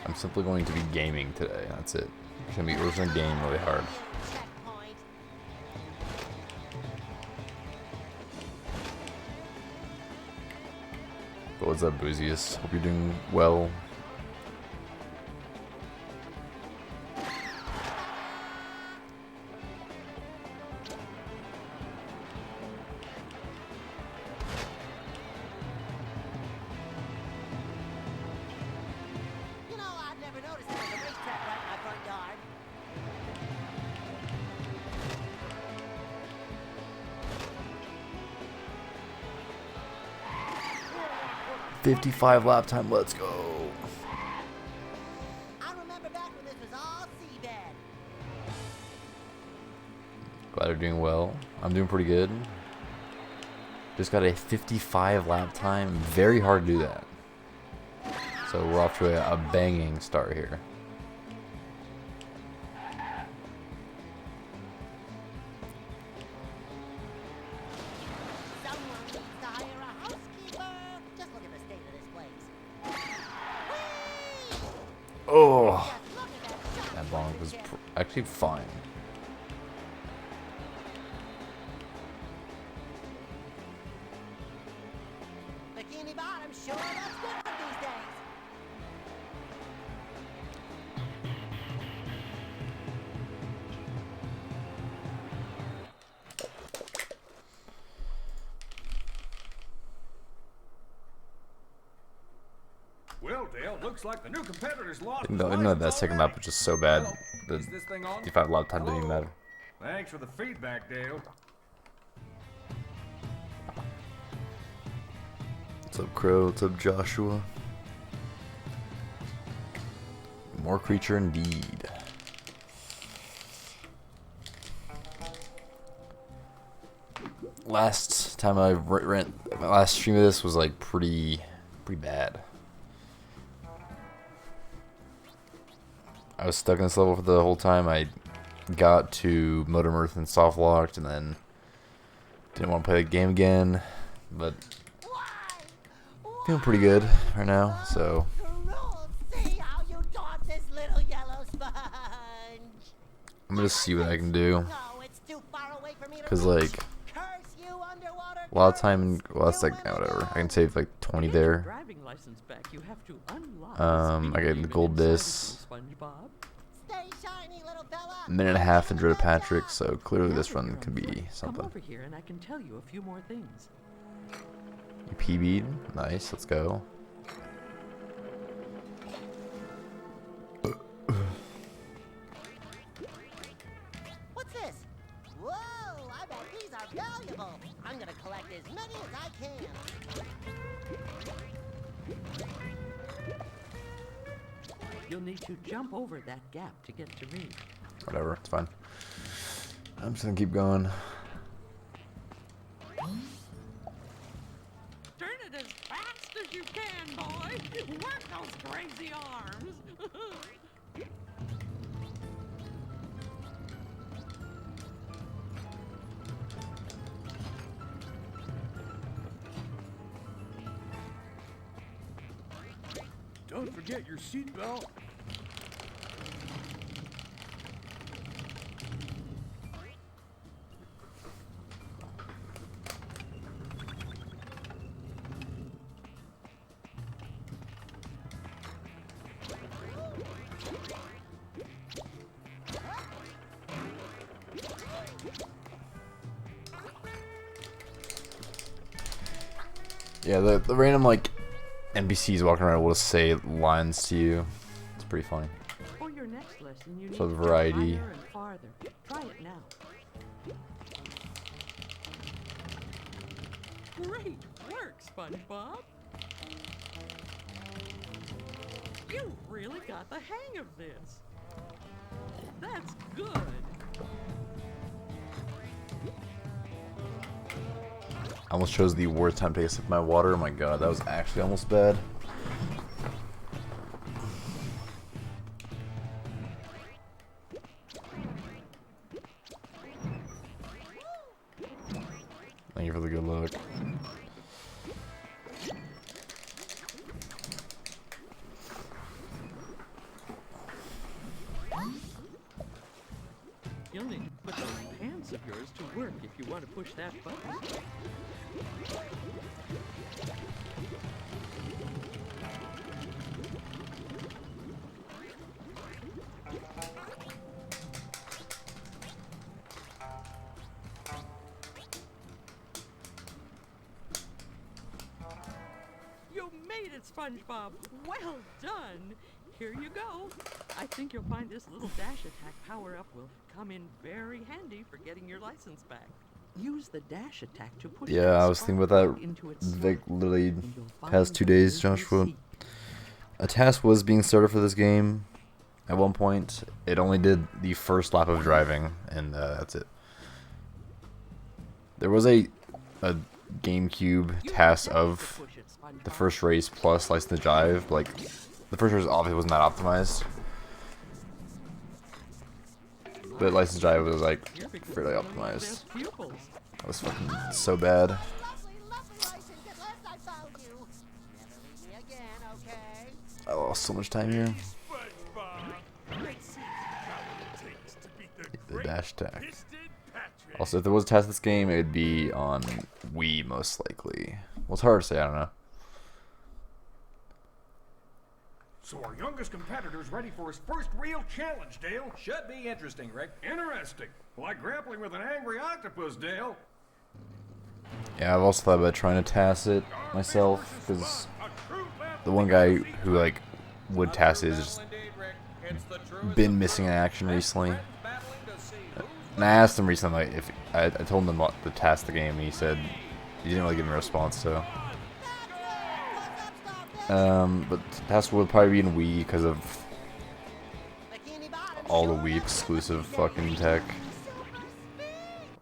I'm simply going to be gaming today. That's it. We're gonna game really hard. But what's up, Boozius? Hope you're doing well. $55 lap time, let's go. I remember back when this was all seabed. Glad you're doing well. I'm doing pretty good. Just got a 55 lap time. Very hard to do that. So we're off to a banging start here. Oh, that bonk was actually fine. Bikini Bottom sure looks good these days. Well, Dale, looks like the new competitors lost. No, that second lap was just so bad. The Is this thing on? 55 lap time didn't even matter. Thanks for the feedback, Dale. What's up, Crow? What's up, Joshua? More creature indeed. Last time I my last stream of this was like pretty bad. I was stuck in this level for the whole time. I got to Modem Earth and soft locked, and then didn't want to play the game again. But feeling pretty good right now, so. See how you taught this little yellow sponge. I'm gonna see what I can do. No, it's too far away for me to Cause reach. like Curse you, underwater a lot of curse. time, well that's like whatever. I can save like 20 there. Driving license back, you have to unlock I get the gold disc. SpongeBob. Stay shiny, little fella. A minute and a half into Patrick, so clearly this run can be Come something. over here and I can tell you a few more things. You PB'd, nice. Let's go. What's this? Whoa, I bet these are valuable. I'm gonna collect as many as I can. You'll need to jump over that gap to get to me. Whatever, it's fine. I'm just gonna keep going. Turn it as fast as you can, boy. Work those crazy arms. Don't forget your seatbelt. Yeah, the random like NPCs walking around will just say lines to you. It's pretty funny. For your next lesson, you need So to variety. jump higher and farther. Try it now. Great work, SpongeBob. You really got the hang of this. That's good. I almost chose the worst time to take a sip of my water. Oh my god, that was actually almost bad. You'll need to put those pants of yours to work if you want to push that button. You made it, SpongeBob! Well done! Here you go. I think you'll find this little dash attack power-up will come in very handy for getting your license back. Use the dash attack to push Yeah, that I was thinking about spark that. into its Vic slot, literally and you'll find past 2 that days, there's your Joshua. seat. A task was being started for this game. At one point, it only did the first lap of driving, and that's it. There was a GameCube task of the first race plus License to Drive. Like, the first race obviously was not optimized, but License to Drive was like fairly optimized. That was fucking so bad. Lovely, lovely license. At last I found you. Never leave me again, okay? I lost so much time here. The dash attack. Also, if there was a test this game, it would be on Wii most likely. Well, it's hard to say. I don't know. So our youngest competitor's ready for his first real challenge, Dale. Should be interesting, Rick. Interesting. Like grappling with an angry octopus, Dale. Yeah, I've also thought about trying to task it myself, because the one guy who like would task it has just been missing in action recently. And I asked him recently if I told him to task the game, and he said he didn't really give me a response. So, but the task would probably be in Wii because of Bikini Bottom, all the sure Wii looks exclusive like fucking tech,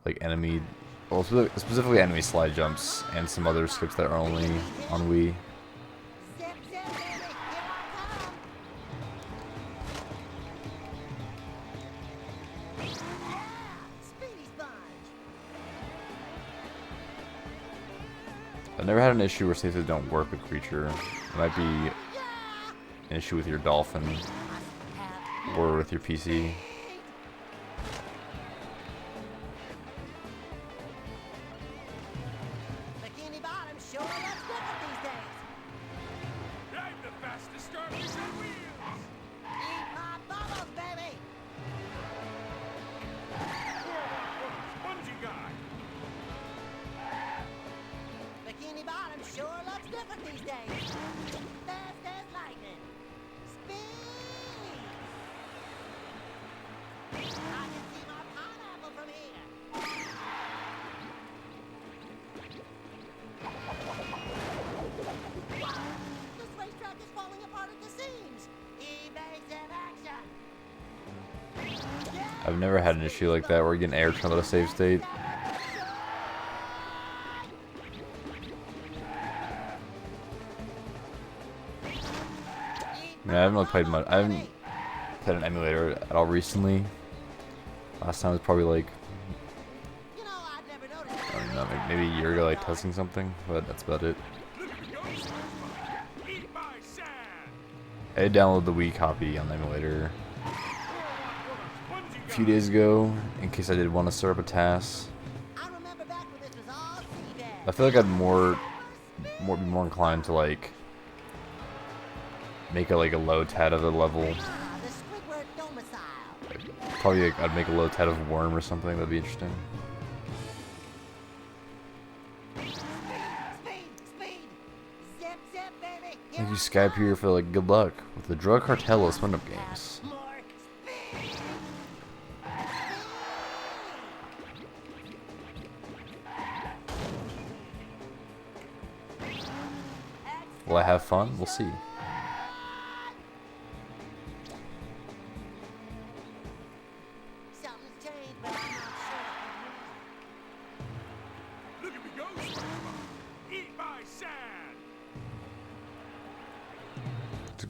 like enemy, well specifically enemy slide jumps and some other skips that are only on Wii. Zip, zip, baby. Here I come. Yeah, Speedy Sponge. I've never had an issue where safety don't work with creature. It might be an issue with your dolphin or with your PC. Bikini Bottom sure looks different these days. I'm the fastest starfish on wheels. Eat my bubbles, baby. Spongy guy. Bikini Bottom sure looks different these days. Fast as lightning. Speed. I can see my pineapple from here. Wow, this racetrack is falling apart at the seams. E-base in action. Yeah. I've never had an issue like that where you get an air trail at a save state. I mean, I haven't really played much. I haven't played an emulator at all recently. Last time was probably like, You know, I'd never noticed. I don't know, maybe a year ago, like testing something, but that's about it. Look at me go, SpongeBob. Eat my sand. I did download the Wii copy on the emulator Spongy a few days ago in case I did want to start up a task. I remember back when this was all seabed. I feel like I'd be more inclined to like make a low tat of the level. Ah, the Squidward domicile. Probably like, I'd make a low tat of worm or something. That'd be interesting. Speed, speed. Zip, zip, baby. Here Thank you, I Skype come. here, for like good luck with the Drug Cartel of SpongeBob games. More speed. Will I have fun? We'll see. Something's changed, but I'm not sure. Look at me go, SpongeBob. Eat my sand.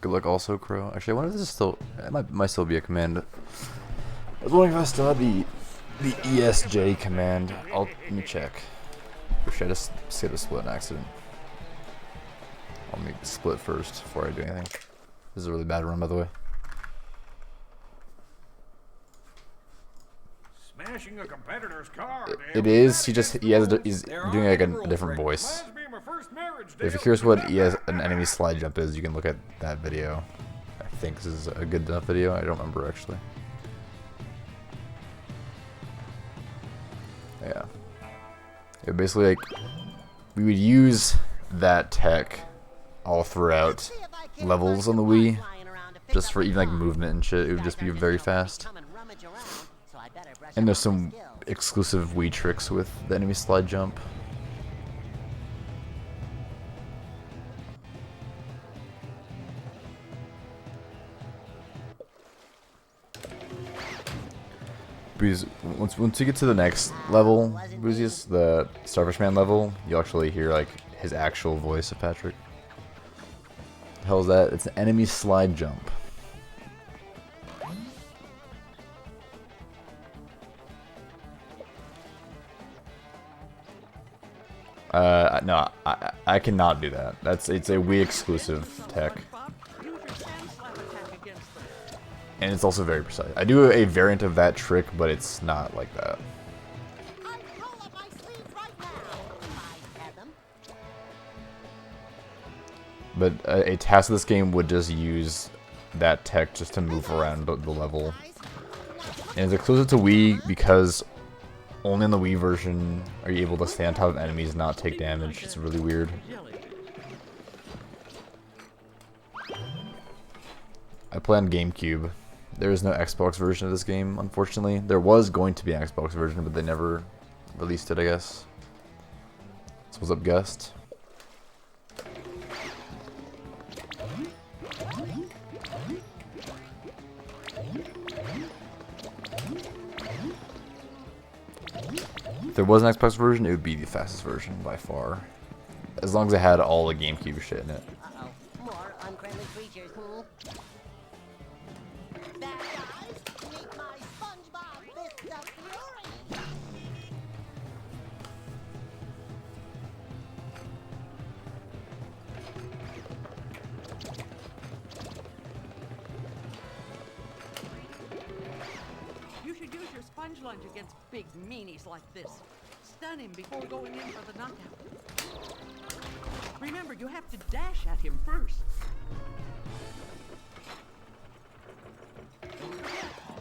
Good luck also, Crow. Actually, I wonder if this is still... It might still be a command. I was wondering if I still had the ESJ command. Let me check. Wish I just saved the split an accident. I'll make the split first before I do anything. This is a really bad run, by the way. Smashing a competitor's car. It is. He's doing like a different voice. If you're curious what an enemy slide jump is, you can look at that video. I think this is a good enough video. I don't remember actually. Yeah. Basically, like, we would use that tech all throughout levels on the Wii, just for even like movement and shit. It would just be very fast. And there's some exclusive Wii tricks with the enemy slide jump. Because once you get to the next level, Boozius, the Starfish Man level, you'll actually hear like his actual voice of Patrick. What the hell is that? It's an enemy slide jump. No, I cannot do that. It's a Wii exclusive tech. And it's also very precise. I do a variant of that trick, but it's not like that. But a task of this game would just use that tech just to move around the level. And it's exclusive to Wii because only in the Wii version are you able to stay on top of enemies and not take damage. It's really weird. I play on GameCube. There is no Xbox version of this game, unfortunately. There was going to be an Xbox version, but they never released it, I guess. So what's up, Gust? If there was an Xbox version, it would be the fastest version by far. As long as it had all the GameCube shit in it. Uh-oh. More unfriendly creatures, Bad guys, meet my SpongeBob Fist of Fury! You should use your sponge lunge against big meanies like this. Stun him before going in for the knockout. Remember, you have to dash at him first.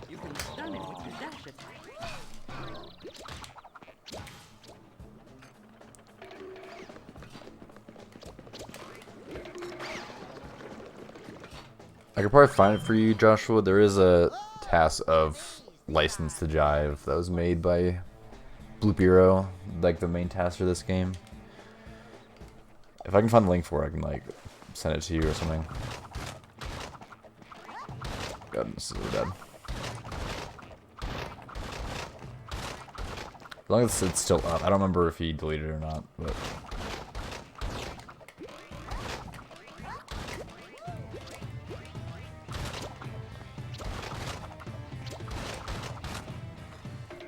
You can stun him with your dash attack. I could probably find it for you, Joshua. There is a task of License to Jive that was made by Bloop Hero, like the main task for this game. If I can find the link for it, I can like send it to you or something. God, this is really bad. As long as it's still up. I don't remember if he deleted it or not, but...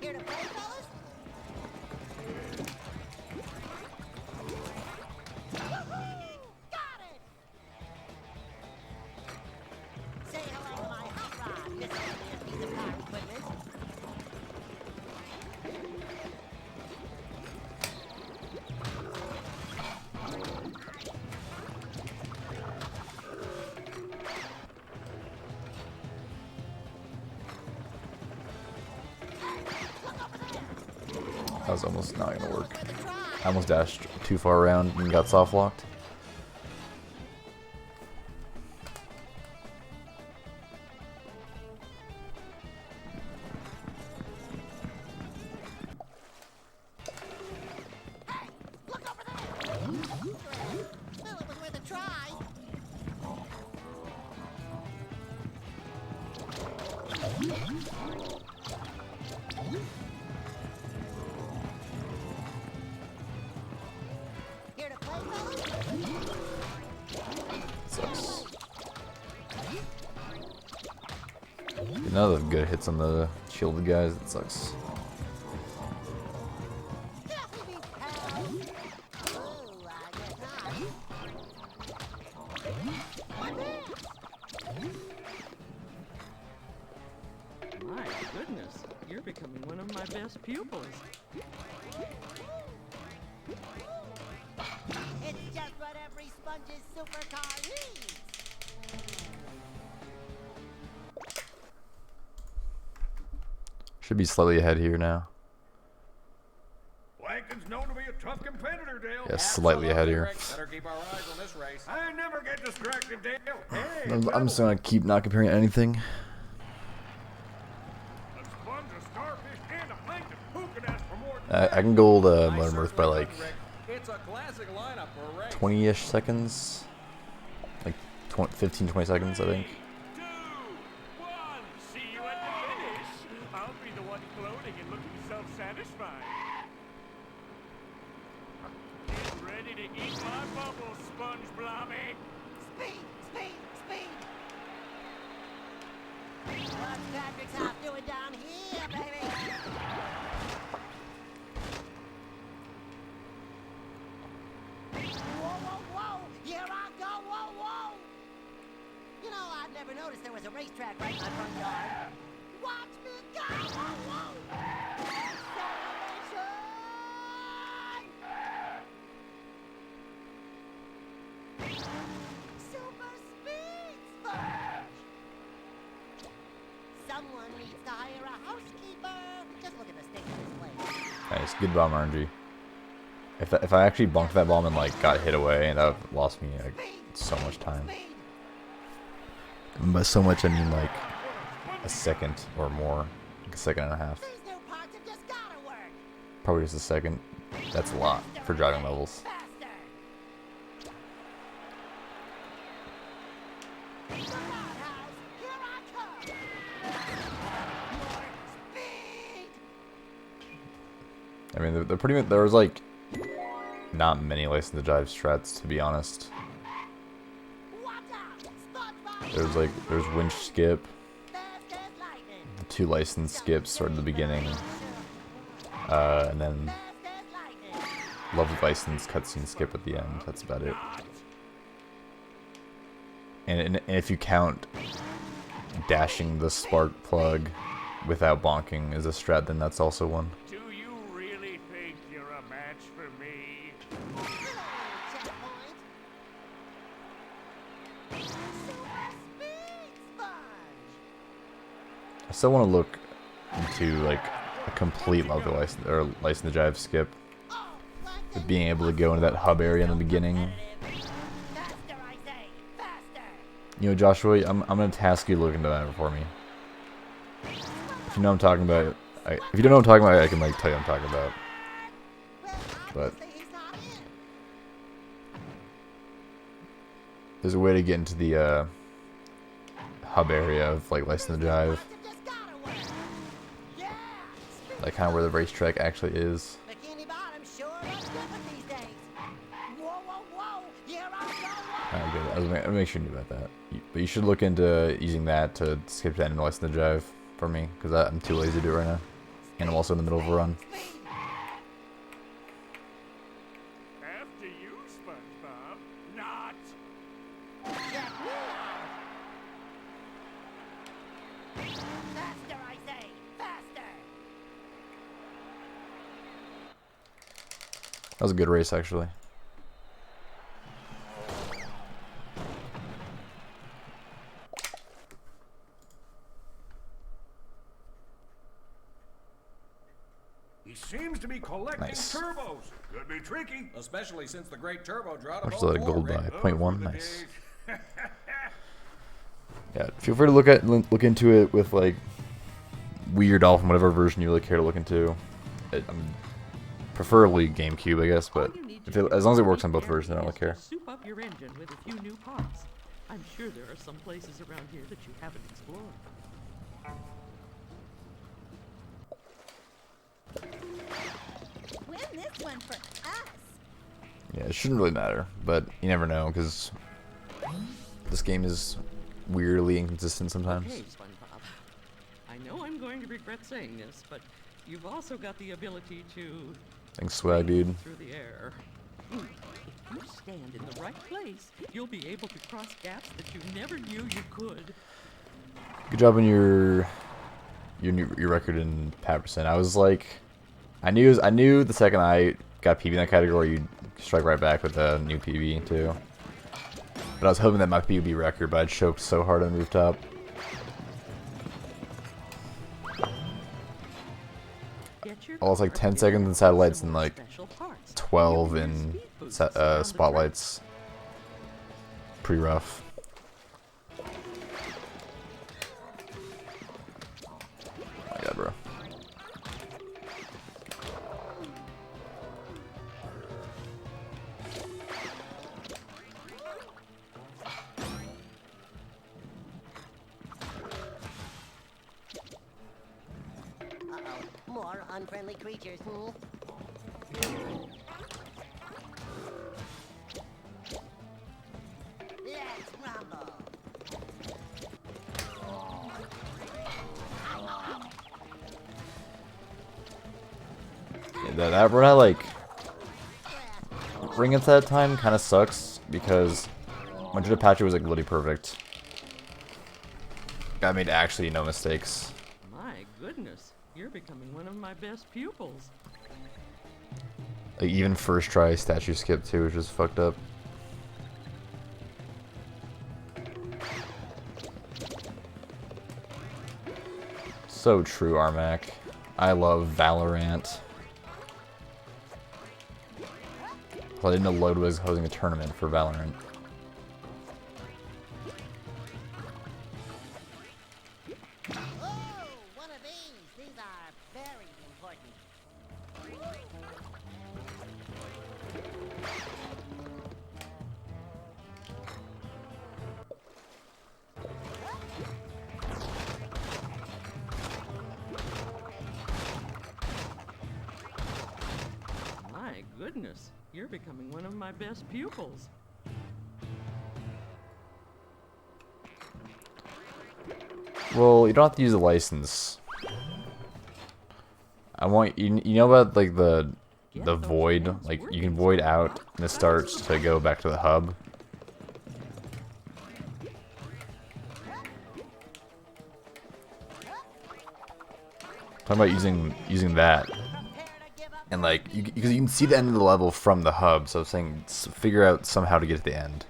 Here to play, fellas? Got it! Say hello to my hot rod. This is only a piece of car equipment. That was almost not gonna work. I almost dashed too far around and got soft locked. Look over there! Well, it was worth a try. Here to play, fellas? Sucks. None of the good hits on the shielded guys. It sucks. Happy beats, pal. my best pupils. It's just what every Sponge's supercar needs. Should be slightly ahead here now. Plankton's known to be a tough competitor, Dale. Yeah, slightly ahead here. Better keep our eyes on this race. I never get distracted, Dale. Hey, I'm just gonna keep not comparing anything. a sponge, a starfish, and a plankton. Who can ask for more? I can gold Modern Earth by like It's a classic lineup for a race. 20-ish seconds. Like 15, 20 seconds, I think. 2, 1. See you at the finish. I'll be the one floating and looking self-satisfied. Get ready to eat my bubbles, SpongeBob. Speed, speed, speed. What's Patrick's house doing down here, baby? Whoa, whoa, whoa! Here I go! Whoa, whoa! You know, I've never noticed there was a racetrack right in my front yard. Watch me go! Whoa, whoa! Acceleration! Super speed sponge! Someone needs to hire a housekeeper. Just look at the state of this place. Nice, good bomb RNG. If I actually bunked that bomb and like got hit away, and that would've lost me like so much time. Speed! And by so much I mean like a second or more, like a second and a half. These new parts have just gotta work. Probably just a second. That's a lot for driving levels. Faster! Look out, House! Here I come! More speed! I mean, they're pretty much, there was like not many license to drive strats, to be honest. Watch out! SpongeBob! There's winch skip, Fast as lightning! the 2 license skips sort of the beginning, and then Fast as lightning! love license cutscene skip at the end. That's about it. And if you count dashing the spark plug without bonking as a strat, then that's also one. Do you really think you're a match for me? Hello, checkpoint! Super speed sponge! I still want to look into like a complete level license or license to drive skip, Oh, Plankton! with being able to go into that hub area in the beginning. Faster, I say! Faster! You know, Joshua, I'm gonna task you to look into that for me. If you know what I'm talking about, if you don't know what I'm talking about, I can like tell you what I'm talking about. Well, But obviously he's not in. there's a way to get into the hub area of like license to drive, Parts have just gotta work. Yeah! Speed like kind of where the racetrack actually is. Bikini Bottom sure looks different these days. Whoa, whoa, whoa! Here I go! Alright, good. I'll make sure you knew about that. But you should look into using that to skip to end of license to drive for me, because I'm too lazy to do it right now. And I'm also in the middle of a run. Speed! After you, SpongeBob. Not. Check me out! Faster, I say! Faster! That was a good race, actually. He seems to be collecting Nice. turbos. Could be tricky. Especially since the great turbo drought Much of that 04, gold by Rick. 0.1. the Nice. days. Yeah, feel free to look into it with like weird dolphin, whatever version you really care to look into. Preferably GameCube, I guess, but All you need if to it, do as long as it is works on both careful versions, I don't is to care. Soup up your engine with a few new parts. I'm sure there are some places around here that you haven't explored. Win this one for us. Yeah, it shouldn't really matter, but you never know, because this game is weirdly inconsistent sometimes. Okay, SpongeBob. I know I'm going to regret saying this, but you've also got the ability to Thanks, swag, dude. through the air. If you stand in the right place, you'll be able to cross gaps that you never knew you could. Good job on your your record in Patterson. I was like, I knew the second I got PB in that category, you'd strike right back with a new PB too. But I was hoping that my PB record, but I choked so hard on rooftop. I was like 10 seconds in satellites and like 12 in spotlights. Pretty rough. Oh my god, bro. Uh-oh. More unfriendly creatures, hmm? Let's rumble. Yeah, that run I like ring into that time kind of sucks because my Judith Patcher was like literally perfect. I made actually no mistakes. My goodness, you're becoming one of my best pupils. Like even first try statue skip too, which is fucked up. So true, Armac. I love Valorant. Well, I didn't know Load was hosting a tournament for Valorant. Oh, one of these. These are very important. My goodness, you're becoming one of my best pupils. Well, you don't have to use a license. I want you know about like the void, like you can void out and it starts to go back to the hub. Talking about using that, and like because you can see the end of the level from the hub, so I'm saying figure out somehow to get to the end.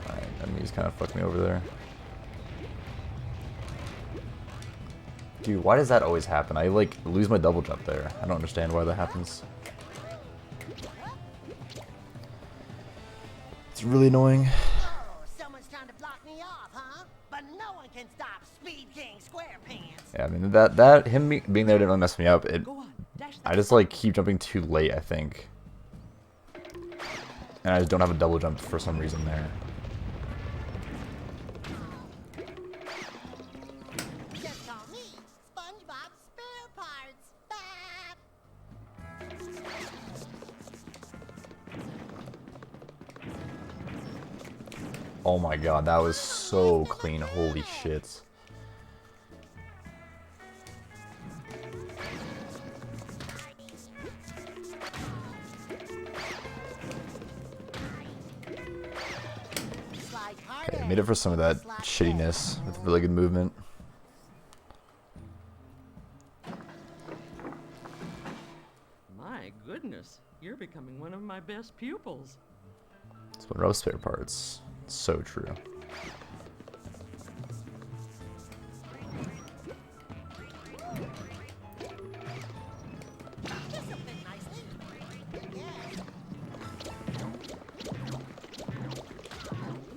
Alright, enemies kind of fucked me over there. Dude, why does that always happen? I like lose my double jump there. I don't understand why that happens. It's really annoying. Oh, someone's trying to block me off, huh? But no one can stop Speed King SquarePants. Yeah, I mean that him being there didn't really mess me up. Go on, dash I just like keep jumping too late, I think, and I just don't have a double jump for some reason there. Just call me SpongeBob Spare Parts. Bap. Oh my god, that was so clean. Holy shit. Slide Okay, harder. made it for some of that shittiness with really good movement. My goodness, you're becoming one of my best pupils. It's one of spare parts. So true. This'll fit nicely. Yeah.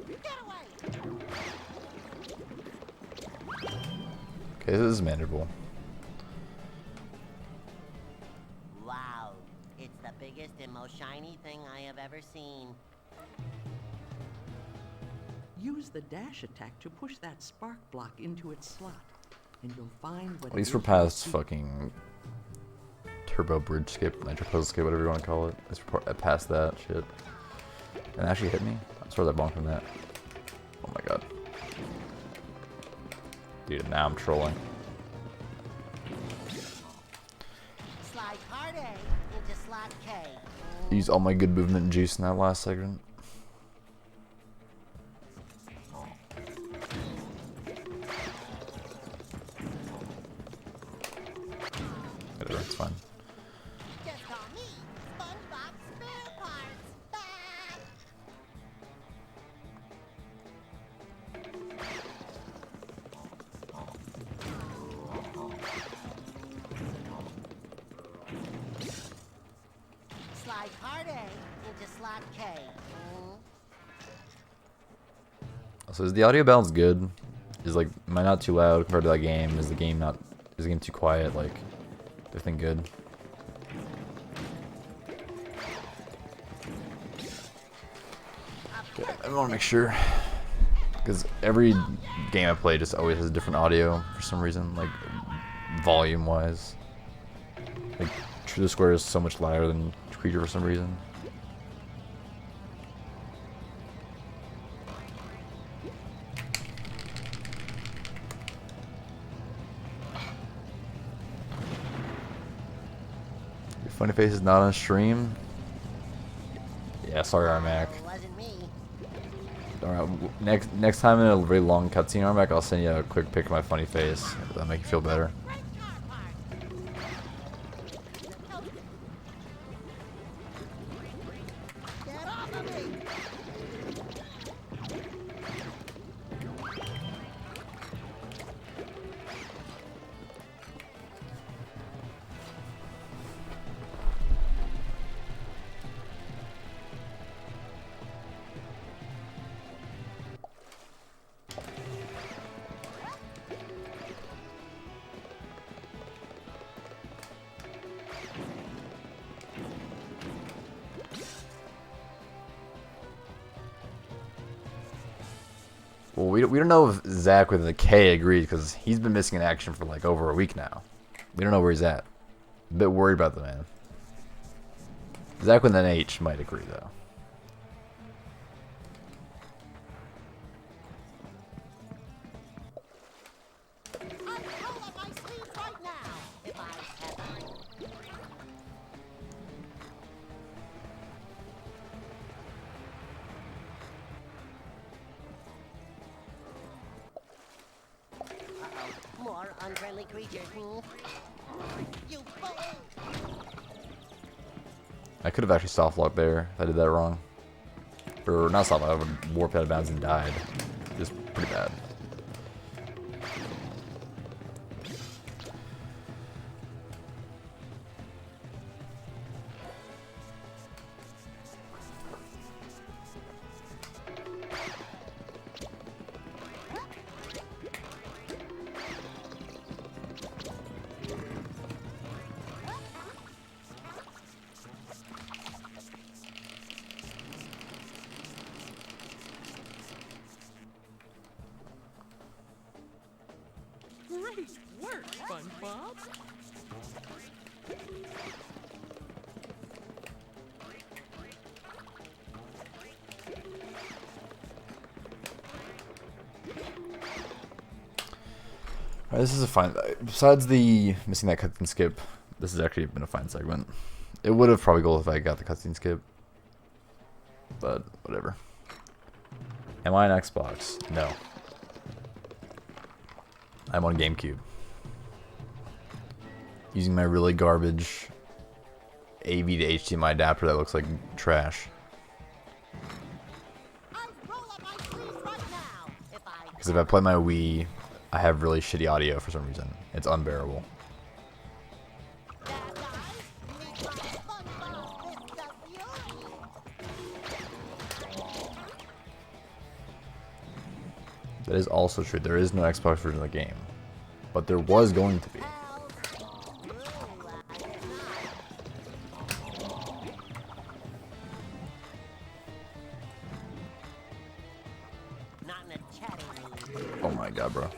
Get away. Okay, this is manageable. Wow, it's the biggest and most shiny thing I have ever seen. Use the dash attack to push that spark block into its slot, and you'll find what. At least we're past fucking turbo bridge skip, nitro puzzle skip, whatever you want to call it. At least we're past that shit. And it actually hit me. I swear that bonked from that. Oh my god. Dude, now I'm trolling. Slide harder into into slot K. Use all my good movement and juice in that last segment. Whatever, it's fine. Just call me SpongeBob SquarePants. Bah! Slide part A into slot K. So is the audio balance good? Is like, am I not too loud compared to that game? Is the game too quiet? Like, everything good? Okay, I want to make sure, because every game I play just always has different audio for some reason, like volume wise. Like True the Square is so much louder than Creature for some reason. Your funny face is not on stream. Yeah, sorry, Armac. Wasn't me. Alright, next time in a very long cutscene, Armac, I'll send you a quick pic of my funny face. That'll make you feel better. Great car part. Get off of me! Well, we don't know if Zach with the K agrees, because he's been missing in action for like over a week now. We don't know where he's at. A bit worried about the man. Zach with an H might agree though. I'd roll up my sleeves right now if I had them. Uh-oh. More unfriendly creatures. You fool! I could have actually soft locked there if I did that wrong. Or not soft lock, I would have warped out of bounds and died. Just pretty bad. Great work, SpongeBob. Alright, this is a fine. Besides the missing that cutscene skip, this has actually been a fine segment. It would have probably gone if I got the cutscene skip, but whatever. Am I on Xbox? No. I'm on GameCube. Using my really garbage AV to HDMI adapter that looks like trash. I'd roll up my sleeves right now if I Because if I play my Wii, I have really shitty audio for some reason. It's unbearable. bad guys. Meet my SpongeBob Fist of Fury. That is also true. There is no Xbox version of the game. But there was going to be. Ooh, I guess not. Not in a chatty mood. Oh my god, bro.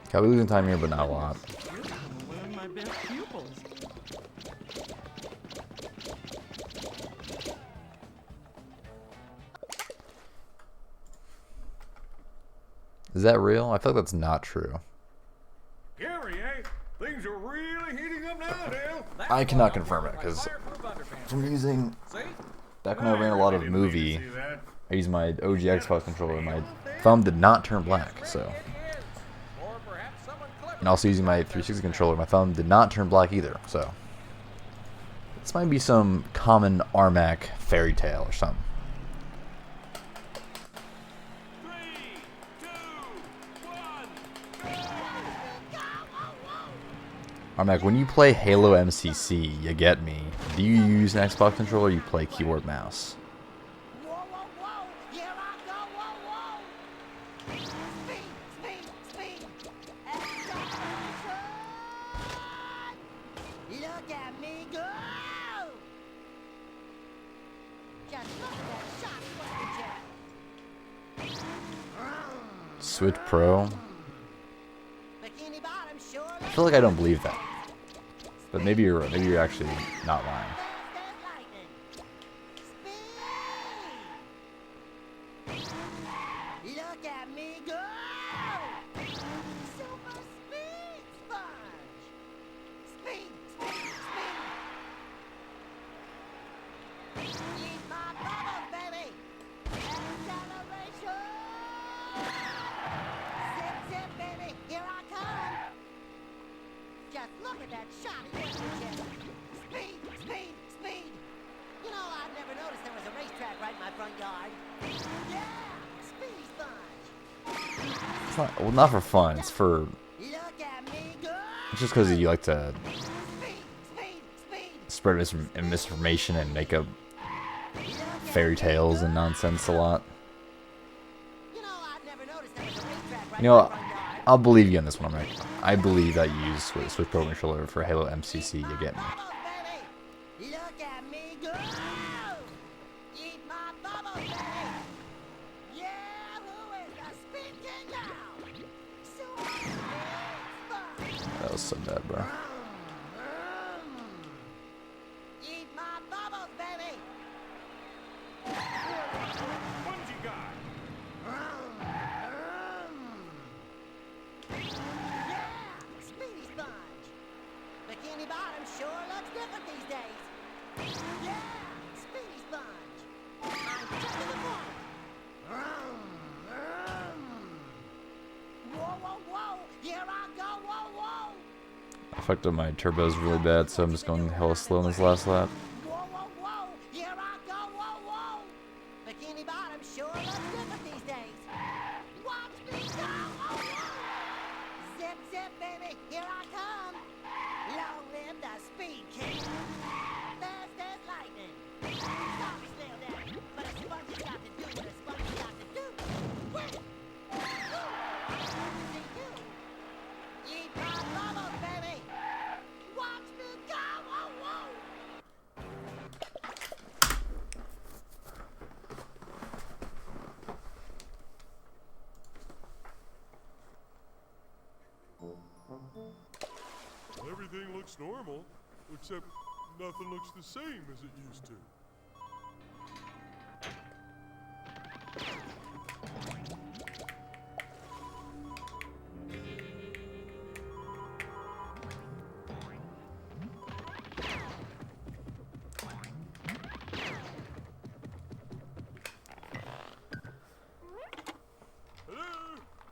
Okay, we're losing time here, but not a lot. You're one of my best pupils. Is that real? I feel like that's not true. Gary, eh? Things are really heating up now, Dale. I cannot confirm it because from using back when I ran a lot of movie, I used my OG Xbox controller and my thumb did not turn black. So, and also using my 360 controller, my thumb did not turn black either. So, this might be some common Armac fairy tale or something. 3, 2, 1. Armac, when you play Halo MCC, you get me. Do you use an Xbox controller or you play keyboard mouse? Whoa, whoa, whoa! Here I go! Whoa, whoa! Speed, speed, speed! Acceleration! Look at me go! Just look at that shot jet. Switch Pro? Bikini Bottom sure I feel like I don't believe that. But maybe you're actually not lying. Look at me go! Super speed sponge! Speed, speed, speed! Eat my bubbles, baby! Acceleration! Zip, zip, baby! Here I come! Just look at that shot jet! Speed, speed, speed! You know, I've never noticed there was a racetrack right in my front yard. Yeah! Speedy sponge! It's not, well, not for fun. It's for, Look at me go! it's just because you like to Speed, speed, speed! spread misinformation and make up fairy tales and nonsense a lot. You know, I've never noticed there was a racetrack right You know, in my front yard. I'll believe you on this one, Armac. I believe that you use Switch Pro controller for Halo MCC. You get me. Bubbles, baby! Look at me go! Eat my bubbles, baby! Yeah, who is the speed king now? Super speed sponge! That was so bad, bro. Eat my bubbles, baby! Bungee guy. Yeah, speedy sponge! Bikini Bottom sure looks different these days. Yeah, speedy sponge! I'm just to the point. Whoa, whoa, whoa! Here I go! Whoa, whoa! I fucked up my turbos really bad, so I'm just going hella slow in this last lap. Whoa, whoa, whoa! Here I go! Whoa, whoa! Bikini Bottom sure looks different these days. Watch me go! Whoa, whoa! Zip, zip, baby! Here I come! Long live the Speed King! Fast as lightning! Sorry, Snail Daddy, but a sponge has got to do what a sponge has got to do. Wait! See you! Eat my bubbles, baby! Watch me go! Whoa, whoa! Everything looks normal, except nothing looks the same as it used to.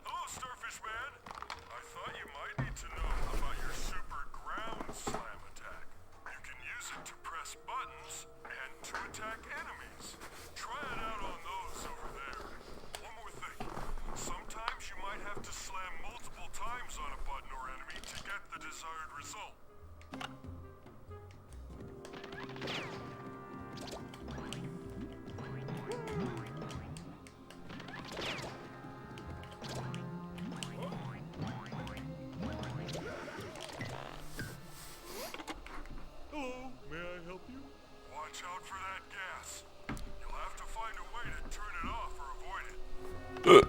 Hello, Starfish Man. I thought you might need to know about your super ground slam attack. You can use it to press buttons and to attack enemies. Try it out on those over there. One more thing. Sometimes you might have to slam multiple times on a button or enemy to get the desired result. Hello, may I help you? Watch out for that gas. You'll have to find a way to turn it off or avoid it.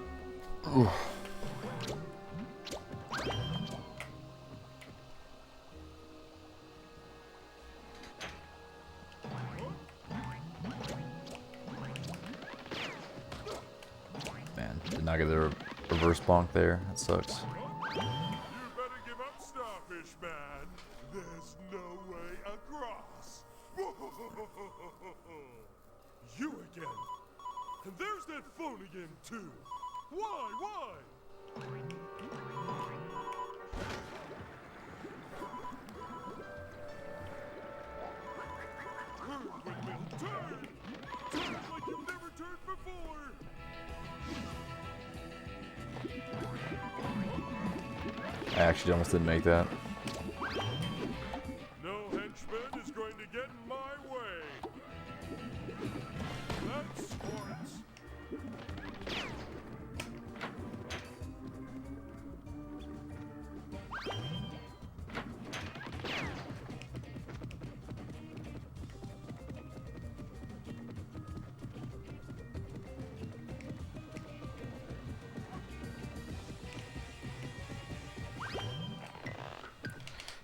Man, did not get the reverse bonk there. That sucks. You better give up, Starfish Man. There's no way across. You again. And there's that phone again, too. Why? Turn! Turn like you've never turned before! I actually almost didn't make that. No henchman is going to get in my way. That's sports.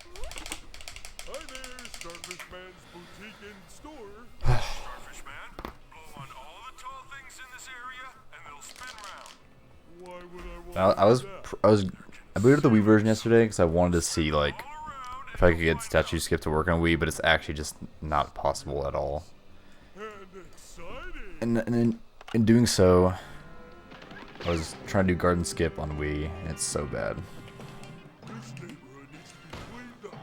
Hi there, Starfish Man's boutique and store. Starfish Man, blow on all the tall things in this area, and they'll spin round. Why would I want I booted up the Wii version yesterday because I wanted to see like if I could get statue skip to work on Wii, but it's actually just not possible at all. and exciting? And in doing so, I was trying to do garden skip on Wii, and it's so bad. This neighborhood needs to be cleaned up.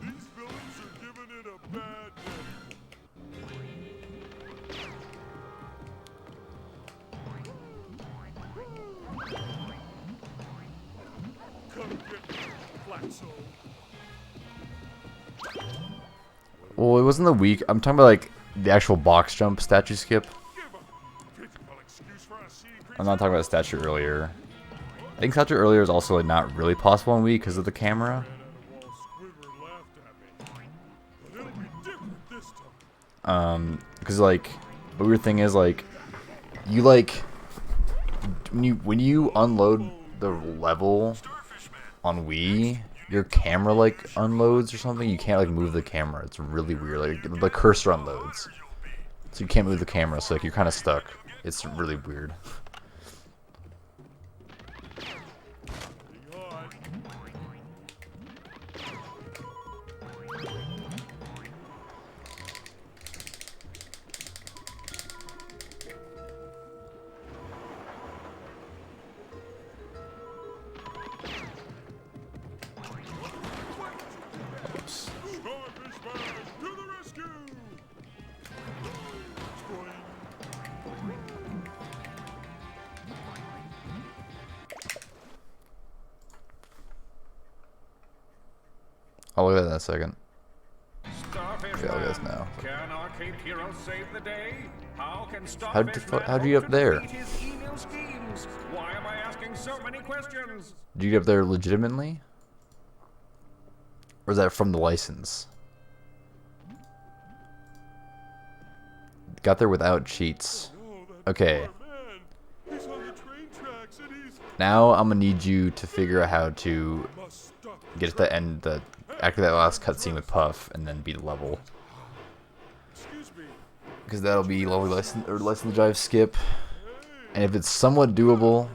These villains are giving it a bad name. Come get me, Flatso. Well, it wasn't the Wii. I'm talking about like the actual box jump statue skip. Give a typical excuse for a sea creature. I'm not talking about statue earlier. I think statue earlier is also like not really possible on Wii because of the camera. Because like the weird thing is like you like when you unload the level on Wii, your camera like unloads or something. You can't like move the camera. It's really weird. Like the cursor unloads, so you can't move the camera. So like you're kind of stuck. It's really weird. I'll look at that in a second. Starfish Okay, I'll guess Man, now. Can our Cape Hero save the day? How can How'd Starfish you- Man how'd you get hope up to there? defeat his evil schemes? Why am I asking so many questions? Did you get up there legitimately? Or is that from the license? Got there without cheats. Okay. He's on the train tracks and he's Now I'm gonna need you to figure out how to get to the end, after that last cutscene with Puff, and then beat the level. excuse me. Because that'll be level license drive skip. And if it's somewhat doable,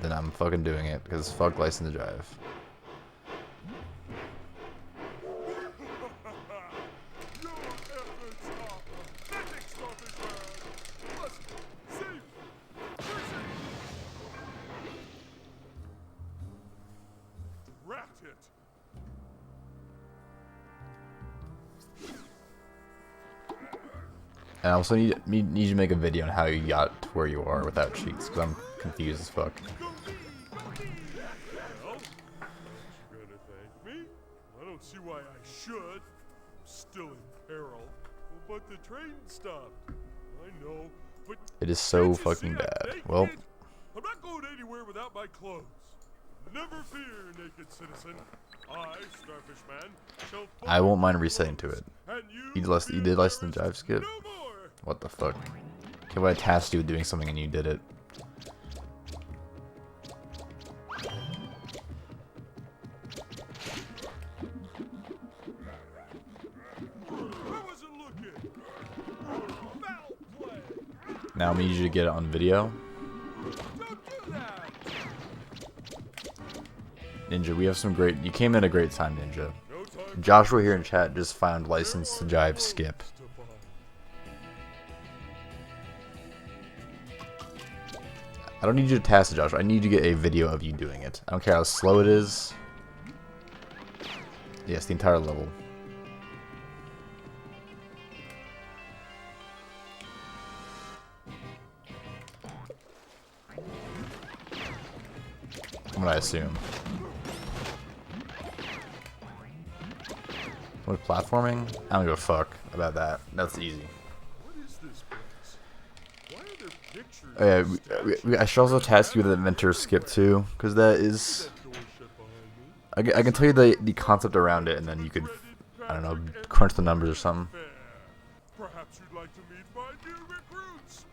then I'm fucking doing it. Because fuck license drive. Your efforts are pathetic, Starfish Man. Listen, safe. Listen. Rat it. And I also need you to make a video on how you got to where you are without cheats. Because I'm confused as fuck. Well, aren't you gonna thank me? I don't see why I should. I'm still in peril. But the train stopped. I know, but It is so can't you fucking see I'm bad. naked? Well, I'm not going anywhere without my clothes. Never fear, naked citizen. I, Starfish Man, shall I won't mind follow resetting your to it. and You fear did license yours drive skip? no more. What the fuck? Okay, what I tasked you with doing something and you did it. I wasn't looking. Foul play. Now I need you to get it on video. Don't do that. Ninja, we have some great... You came in a great time, Ninja. Joshua here in chat just found License to Jive Skip. I don't need you to task it, Joshua. I need you to get a video of you doing it. I don't care how slow it is. Yes, the entire level. What I assume. What, platforming? I don't give a fuck about that. That's easy. Oh yeah, I should also task you with the inventor skip too, because that is... I can tell you the concept around it, and then you could, I don't know, crunch the numbers or something. Perhaps you'd like to meet my new recruits.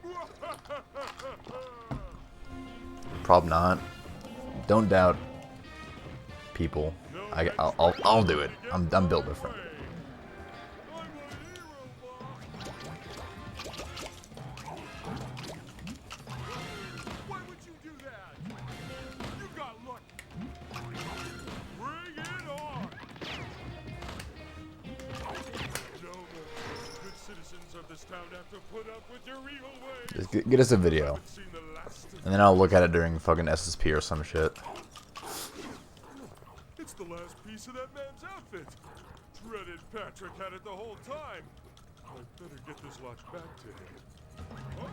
Probably not. Don't doubt people. I'll do it. I'm built different. Why would you do that? You got lucky. Bring it on. No more. Good citizens of this town have to put up with your evil ways. Just get us a video. And then I'll look at it during fucking SSP or some shit. It's the last piece of that man's outfit. Dreaded Patrick had it the whole time. I'd better get this watch back to him. Huh?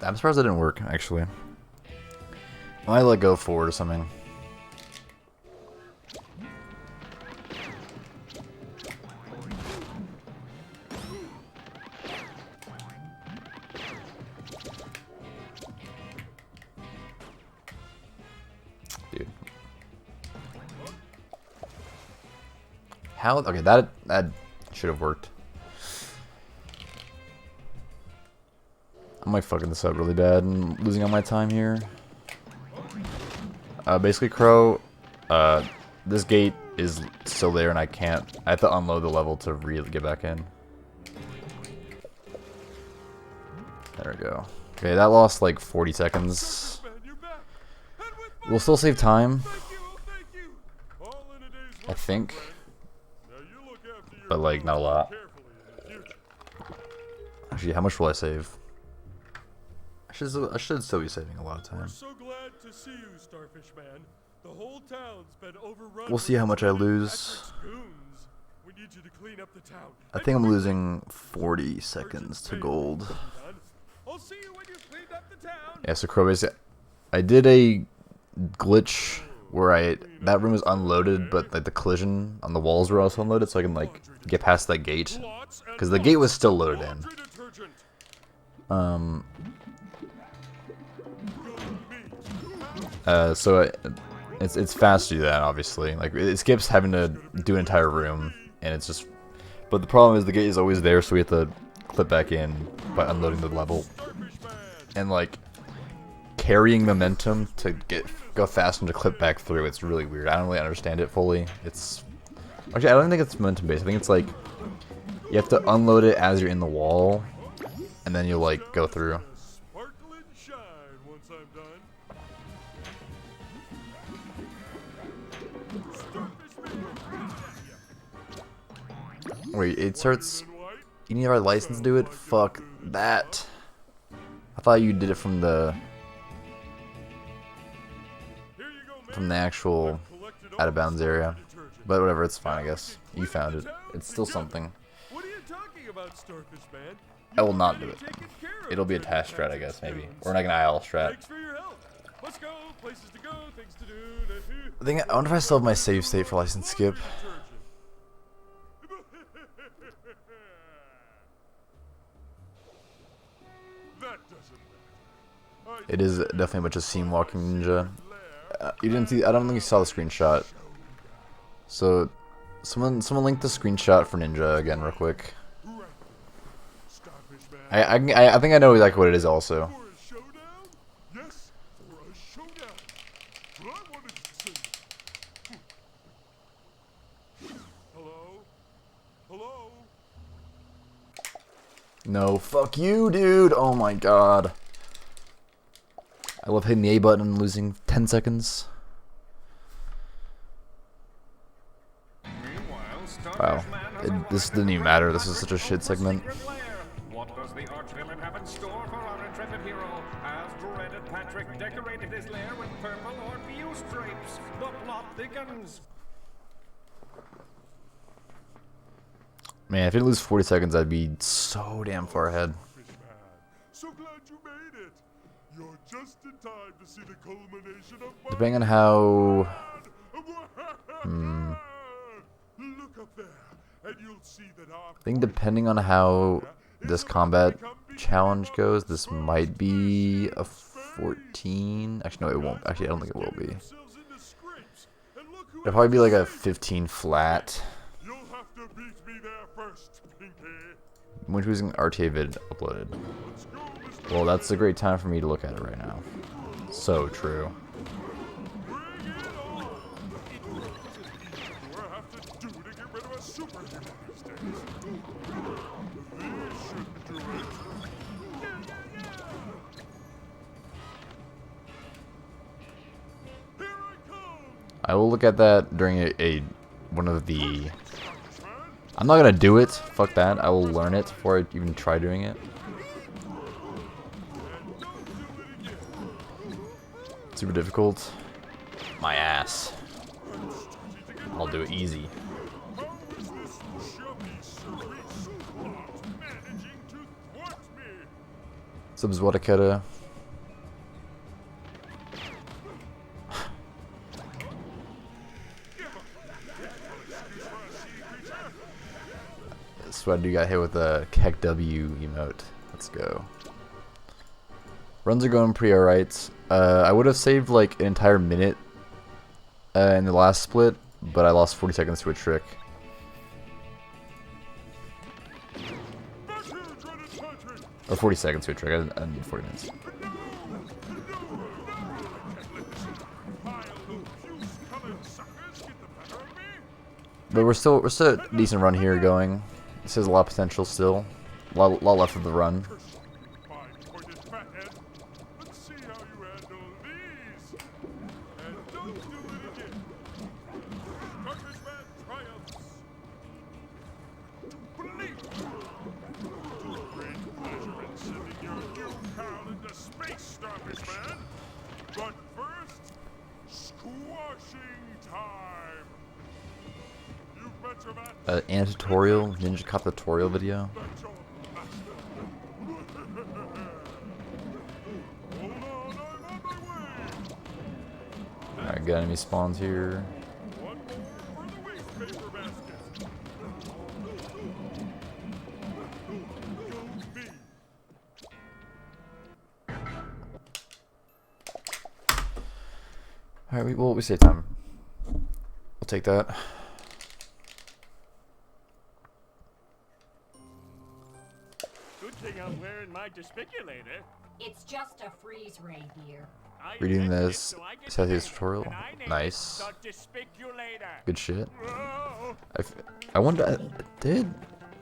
I'm surprised that didn't work, actually. I might let go forward or something. Dude. How? Okay, that should have worked. I'm like fucking this up really bad and losing all my time here. Basically, Crow, this gate is still there and I have to unload the level to really get back in. There we go. Okay, that lost like 40 seconds. We'll still save time, I think, but like not a lot. Actually, how much will I save? I should still be saving a lot of time. We're so glad to see you, Starfish Man. The whole town's been overrun. We'll see how much I lose. We need you to clean up the town. I think I'm losing 40 seconds to gold. I'll see you when you've cleaned up the town. Yeah, so Crow, I did a glitch where that room was unloaded, but like the collision on the walls were also unloaded, so I can like get past that gate, because the gate was still loaded in. So it's fast to do that, obviously. Like, it skips having to do an entire room, and it's just... But the problem is the gate is always there, so we have to clip back in by unloading the level. And, like, carrying momentum to go fast and to clip back through, it's really weird. I don't really understand it fully. It's... Actually, I don't think it's momentum-based. I think it's, like, you have to unload it as you're in the wall, and then you'll, like, go through. Wait, it starts... You need our license to do it? Fuck that. I thought you did it from the... actual out of bounds area. But whatever, it's fine, I guess. You found it. It's still something. I will not do it. It'll be a task strat, I guess, maybe. Or like an IL strat. I wonder if I still have my save state for license skip. It is definitely a bunch of scene walking ninja. You didn't see? I don't think you saw the screenshot. So, someone link the screenshot for Ninja again, real quick. I think I know exactly what it is. Also, No, fuck you, dude. Oh my god. I love hitting the A button and losing 10 seconds. Wow. This didn't even matter. This is such a shit segment. What does the arch-villain have in store for our intrepid hero? Has dreaded Patrick decorated his lair with purple or blue stripes? The plot thickens. Man, if you lose 40 seconds, I'd be so damn far ahead. So glad you made it. You're just in time to see the culmination of my Depending on how... Look up there, and you'll see that our I think depending on how this combat challenge goes, this might be a 14. Actually, no, it won't. Actually, I don't think it will be. It'll probably be like a 15 flat. You'll have to beat me there first, Pinky. When choosing RTA vid uploaded. Well, that's a great time for me to look at it right now. So true. I will look at that during one of the... I'm not gonna do it. Fuck that. I will learn it before I even try doing it. Super difficult. My ass. I'll do it easy. Subs Wataketa. Sweat dude got hit with a Keck W emote. Let's go. Runs are going pretty alright. I would have saved like an entire minute in the last split, but I lost 40 seconds to a trick. Or 40 seconds to a trick. I didn't need 40 minutes. But we're still a decent run here going. This has a lot of potential still. A lot left of the run. But first, squashing time. You've met your match. An tutorial, Ninja Cop tutorial video. Alright, got enemy spawns here. Alright, well, we save time. We'll take that. Good thing I'm wearing my despiculator. It's just a freeze ray, dear. Reading this Sassy's tutorial. Nice. The Despiculator. Good shit. Whoa. I wonder, did?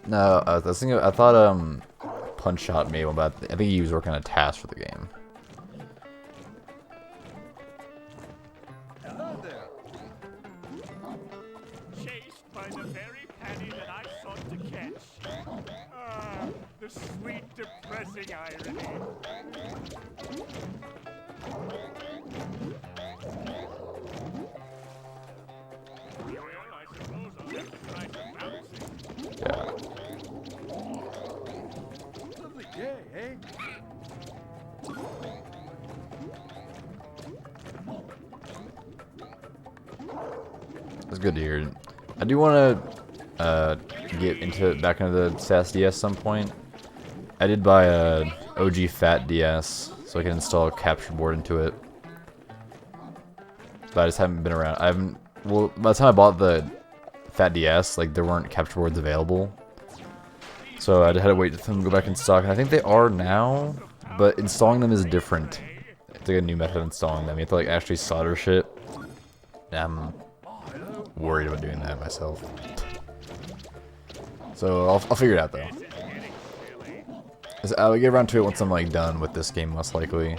No, I was thinking, I thought, Punch Shot made one, but I think he was working on a task for the game. Chased by the very patty that I sought to catch. Ah, the sweet, depressing irony. Well, I suppose I'll have to try some bouncing. Yeah. Lovely day, eh? It's good to hear. I do want to get back into the SAS DS some point. I did buy a OG Fat DS, so I can install a capture board into it. But I just haven't been around. I haven't. Well, by the time I bought the Fat DS, like there weren't capture boards available, so I had to wait for them to go back in stock. And I think they are now, but installing them is different. It's like a new method of installing them. You have to like actually solder shit. I'm worried about doing that myself. So I'll figure it out though. I'll get around to it once I'm like done with this game, most likely.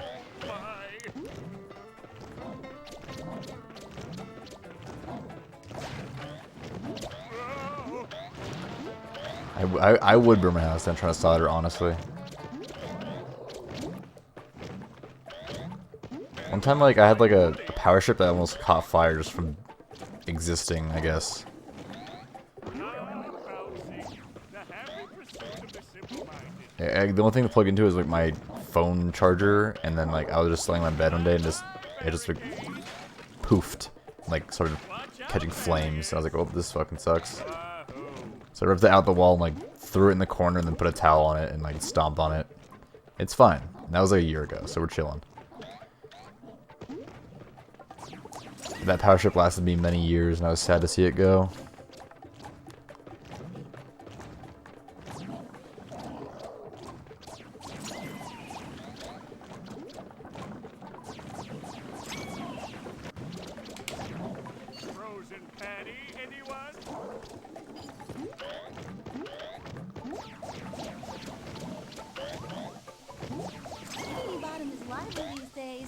I would burn my house down trying to solder, honestly. One time, like, I had like a power ship that almost caught fire just from existing, I guess. The only thing to plug into is like my phone charger, and then like I was just laying in my bed one day and it just like poofed, like started catching flames. I was like, oh, this fucking sucks. So I ripped it out the wall and like threw it in the corner and then put a towel on it and like stomped on it. It's fine. That was like a year ago, so we're chilling. That power ship lasted me many years, and I was sad to see it go. Frozen patty, anyone? Bikini Bottom is lively these days.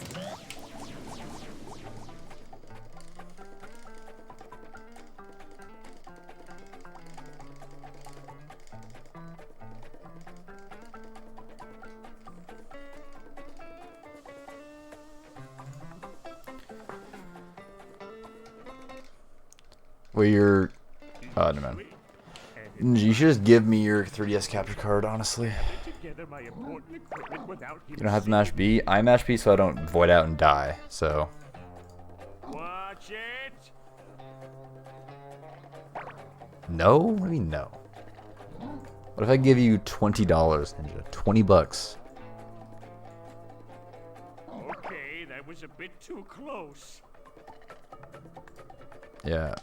Well, you're... Oh, no, man. You should just give me your 3DS capture card, honestly. Together my important equipment without You don't have to mash B. I mash B so I don't void out and die, so... Watch it. No? What do you mean no? What if I give you $20, Ninja? 20 bucks. Okay, that was a bit too close. Yeah.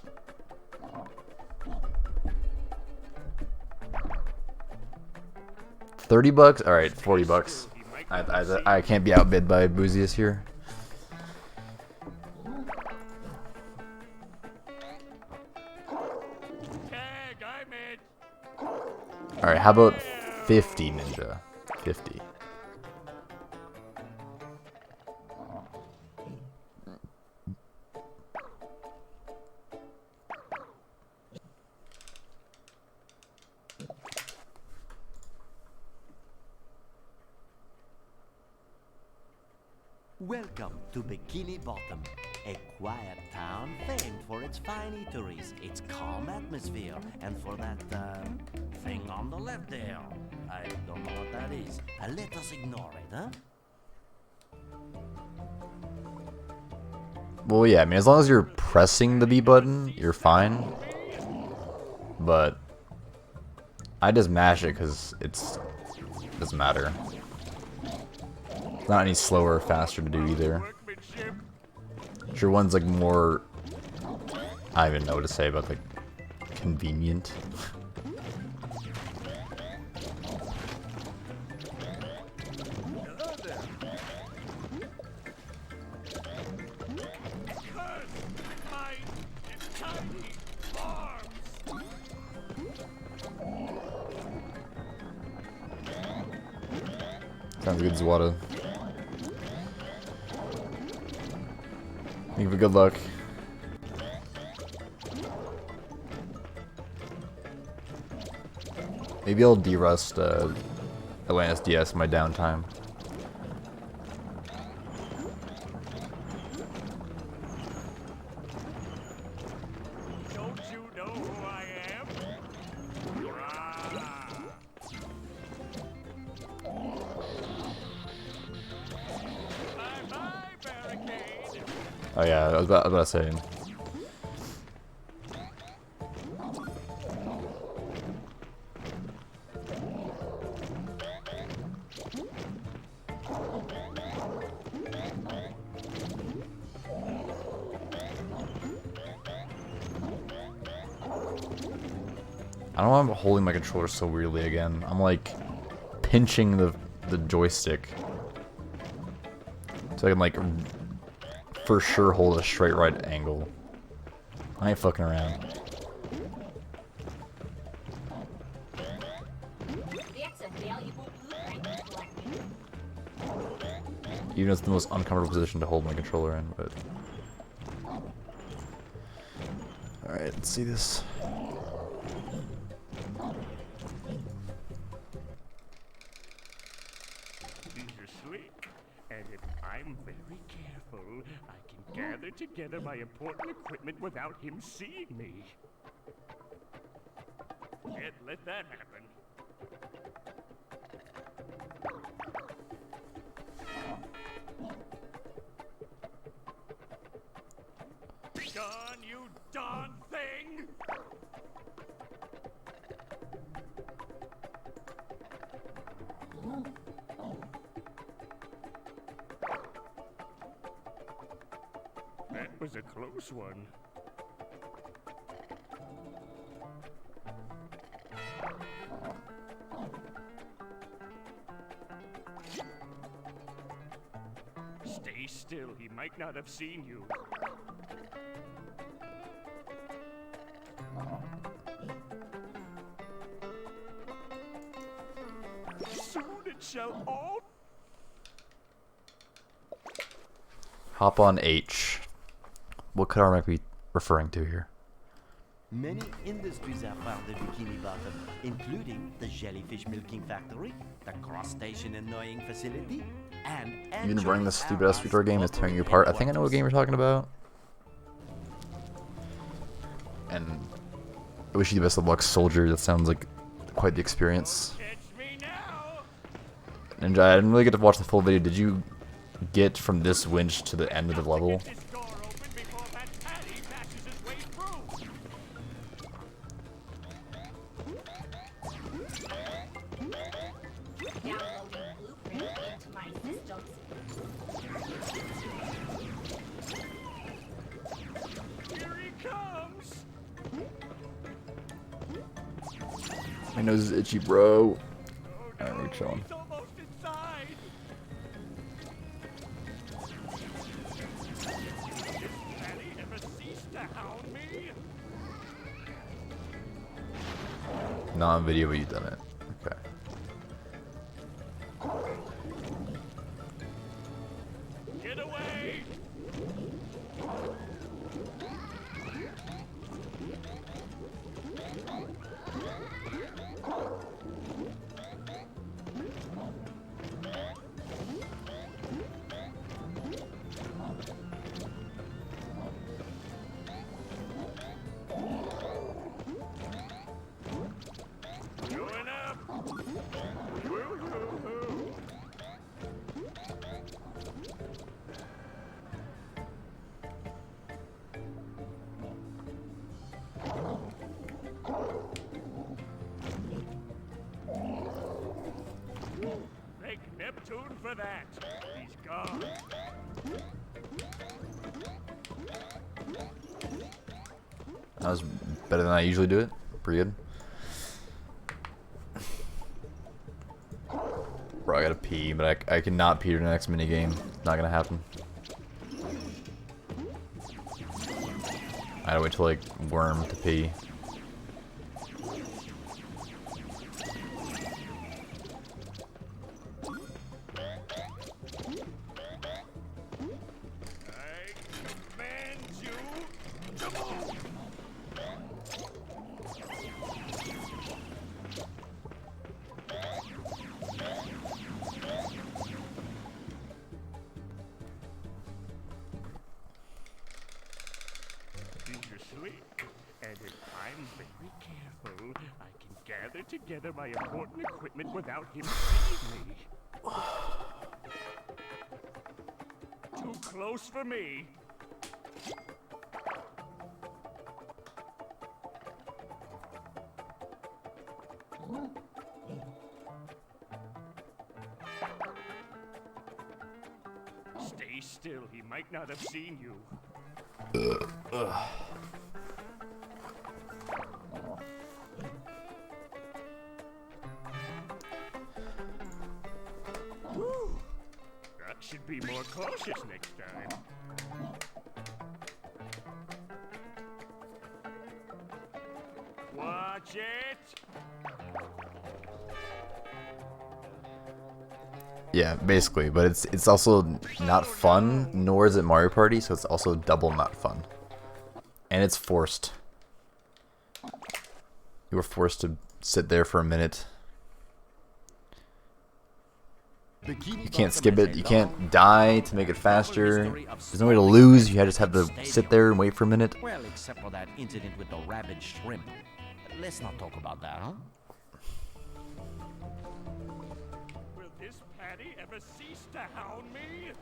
$30? Alright, 40 bucks. I can't be outbid by Boozius here. Tag, I'm it. Alright, how about 50, Ninja? 50. Welcome to Bikini Bottom, a quiet town famed for its fine eateries, its calm atmosphere, and for that, thing on the left there. I don't know what that is. Let us ignore it, huh? Well, yeah, I mean, as long as you're pressing the B button, you're fine. But I just mash it because it doesn't matter. It's not any slower or faster to do either. Sure, one's like more... I don't even know what to say about like convenient. Sounds good, Zwada. Thank you for good luck. Maybe I'll derust Atlantis DS in my downtime. Don't you know who I am? Bye-bye, barricade. Oh yeah, I was about to say. I don't know why I'm holding my controller so weirdly again. I'm like pinching the joystick so I can like for sure hold a straight right angle. I ain't fucking around. That's a valuable blueprint. Even though it's the most uncomfortable position to hold my controller in, but... Alright, let's see this. These are slick, and if I'm very careful, I can gather together my important equipment without him seeing me. Can't let that happen. Gone, you darn thing! That was a close one. Stay still, he might not have seen you. Soon it shall all... Hop on H. What could our be referring to here? Many industries are part of Bikini Bottom, including the jellyfish milking factory, the crustacean annoying facility, and... You didn't bring this stupid ass Speedrun game is tearing you apart. I think I know what game you're talking about. And I wish you the best of luck, soldier. That sounds like quite the experience. Ninja, I didn't really get to watch the full video. Did you get from this winch to the end of the level? My nose is itchy, bro. Alright, we're chilling. Not on video, but you've done it. Okay. Get away! Thank Neptune for that. He's gone. That was better than I usually do it. Pretty good. Bro, I gotta pee, but I cannot pee to the next minigame. Not gonna happen. I gotta wait till like worm to pee. And if I'm very careful, I can gather together my important equipment without him seeing me. Too close for me. Stay still, he might not have seen you. That should be more cautious next time. Watch it! Yeah, basically, but it's also not fun, nor is it Mario Party, so it's also double not fun. And it's forced. You were forced to sit there for a minute. You can't skip it, you can't die to make it faster. There's no way to lose, you just have to sit there and wait for a minute. Well, except for that incident with the rabid shrimp. Let's not talk about that, huh? Will this Patty ever cease to hound me?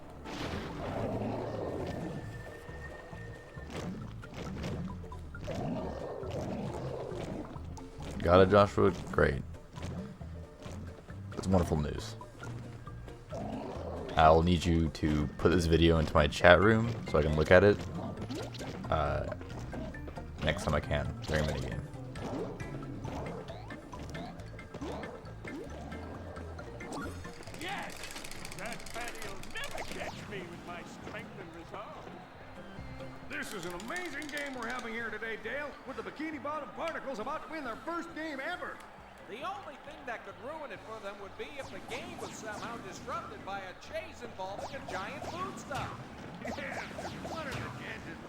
Got it, Joshua? Great. That's wonderful news. I'll need you to put this video into my chat room so I can look at it next time I can during minigame. Yes! That Patty'll never catch me with my strength and resolve. This is an amazing game we're having here today, Dale, with the Bikini Bottom Particles about to win their first game ever. The only thing that could ruin it for them would be if the game was somehow disrupted by a chase involving a giant food stop. Yeah, what are the chances?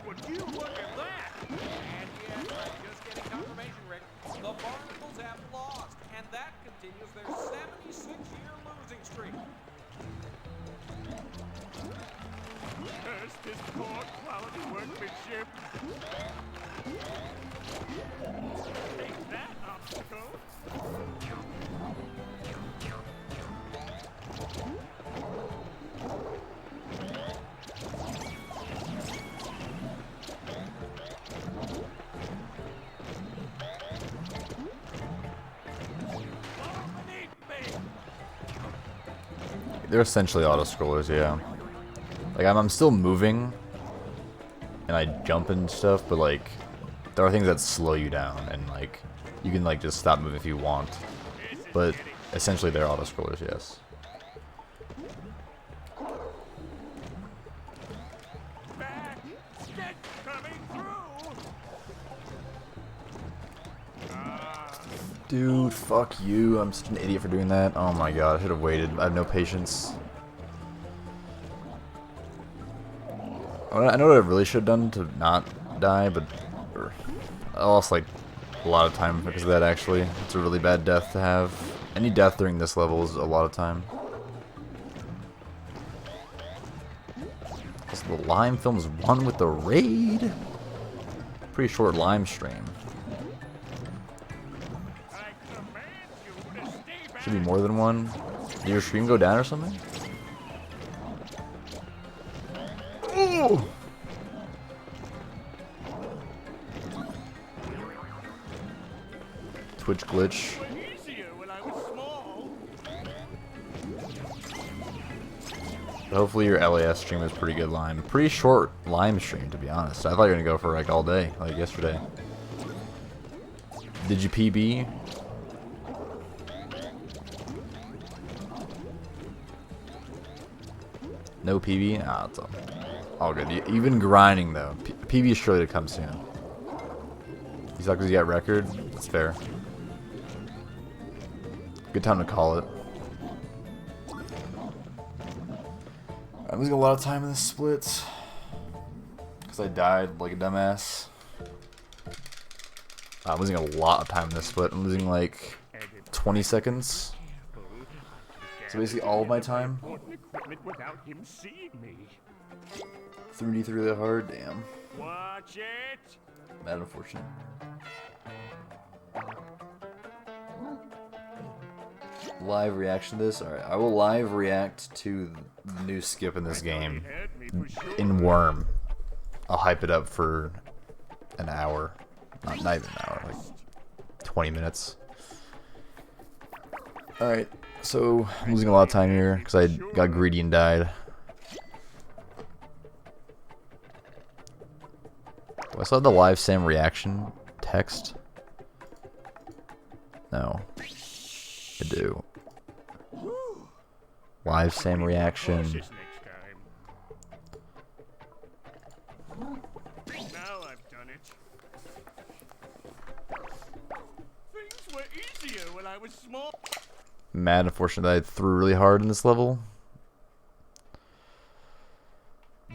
Would you look at that? And yes, I'm just getting confirmation, Rick. The Barnacles have lost, and that continues their 76-year losing streak. Curse this poor quality workmanship. Take that, obstacle. They're essentially auto-scrollers, yeah. Like, I'm still moving, and I jump and stuff, but, like, there are things that slow you down, and, like, you can, like, just stop moving if you want. But, essentially, they're auto-scrollers, yes. Dude, fuck you. I'm such an idiot for doing that. Oh my god, I should have waited. I have no patience. I know what I really should have done to not die, but I lost like a lot of time because of that, actually. It's a really bad death to have. Any death during this level is a lot of time. So the Lime Films won with the raid? Pretty short Lime stream. Should be more than one. Did your stream go down or something? Ooh! Twitch glitch. But hopefully your LAS stream is pretty good, Lime. Pretty short Lime stream, to be honest. I thought you were gonna go for like all day, like yesterday. Did you PB? No PB? Ah, it's all good. Even grinding, though. PB is sure to come soon. You suck because you got record? That's fair. Good time to call it. I'm losing a lot of time in this split. Because I died like a dumbass. I'm losing a lot of time in this split. I'm losing like 20 seconds. So basically all of my time. 3D really hard, damn. Watch it. Mad unfortunate. Live reaction to this? Alright, I will live react to the new skip in this game. In Worm. I'll hype it up for an hour. Not even an hour, like 20 minutes. Alright, so I'm losing a lot of time here because I got greedy and died. Do I still have the live Sam reaction text? No. I do. Live Sam reaction. Now I've done it. Things were easier when I was small. mad, unfortunately, that I threw really hard in this level.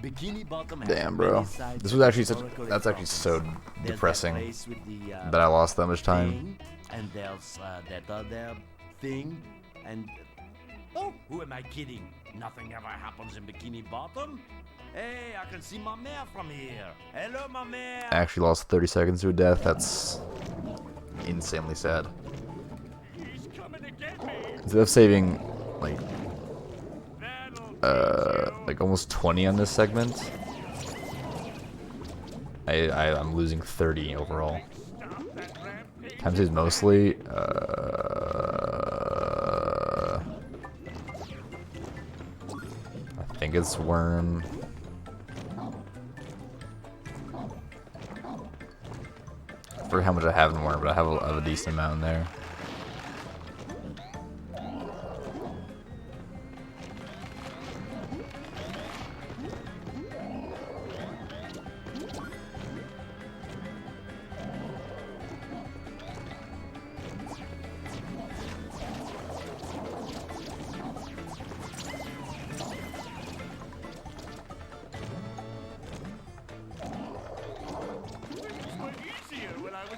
Bikini Bottom Damn, bro. This was actually that's actually so depressing that I lost that much time. And there's that other thing, and oh, who am I kidding? Nothing ever happens in Bikini Bottom. Hey, I can see my mare from here. Hello, my mare. I actually lost 30 seconds to a death. That's insanely sad. He's coming to get me. Instead of saving like almost 20 on this segment, I'm losing 30 overall. Time saves mostly. I think it's worm. I forget how much I have in worm, but I have a decent amount in there.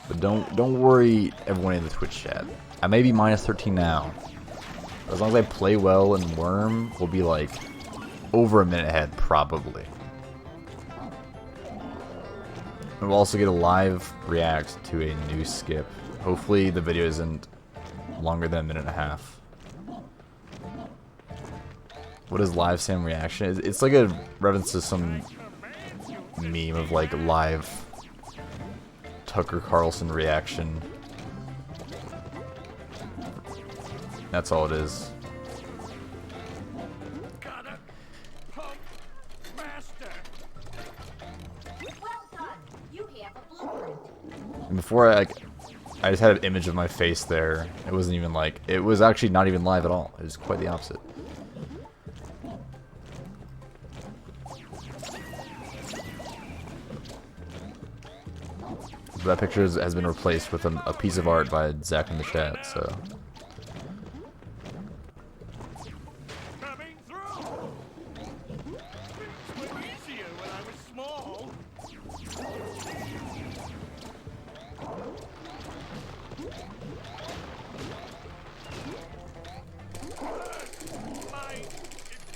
But don't worry, everyone in the Twitch chat. I may be minus 13 now. As long as I play well in Worm, we'll be like over a minute ahead, probably. And we'll also get a live react to a new skip. Hopefully the video isn't longer than a minute and a half. What is live Sam reaction? It's like a reference to some meme of like live Tucker Carlson reaction. That's all it is. Gotta pump faster. Well done. You have a blueprint. And before I just had an image of my face there. It wasn't even like, it was actually not even live at all. It was quite the opposite. That picture has been replaced with a piece of art by Zach in the chat, so. Coming through. Things were easier when I was small. My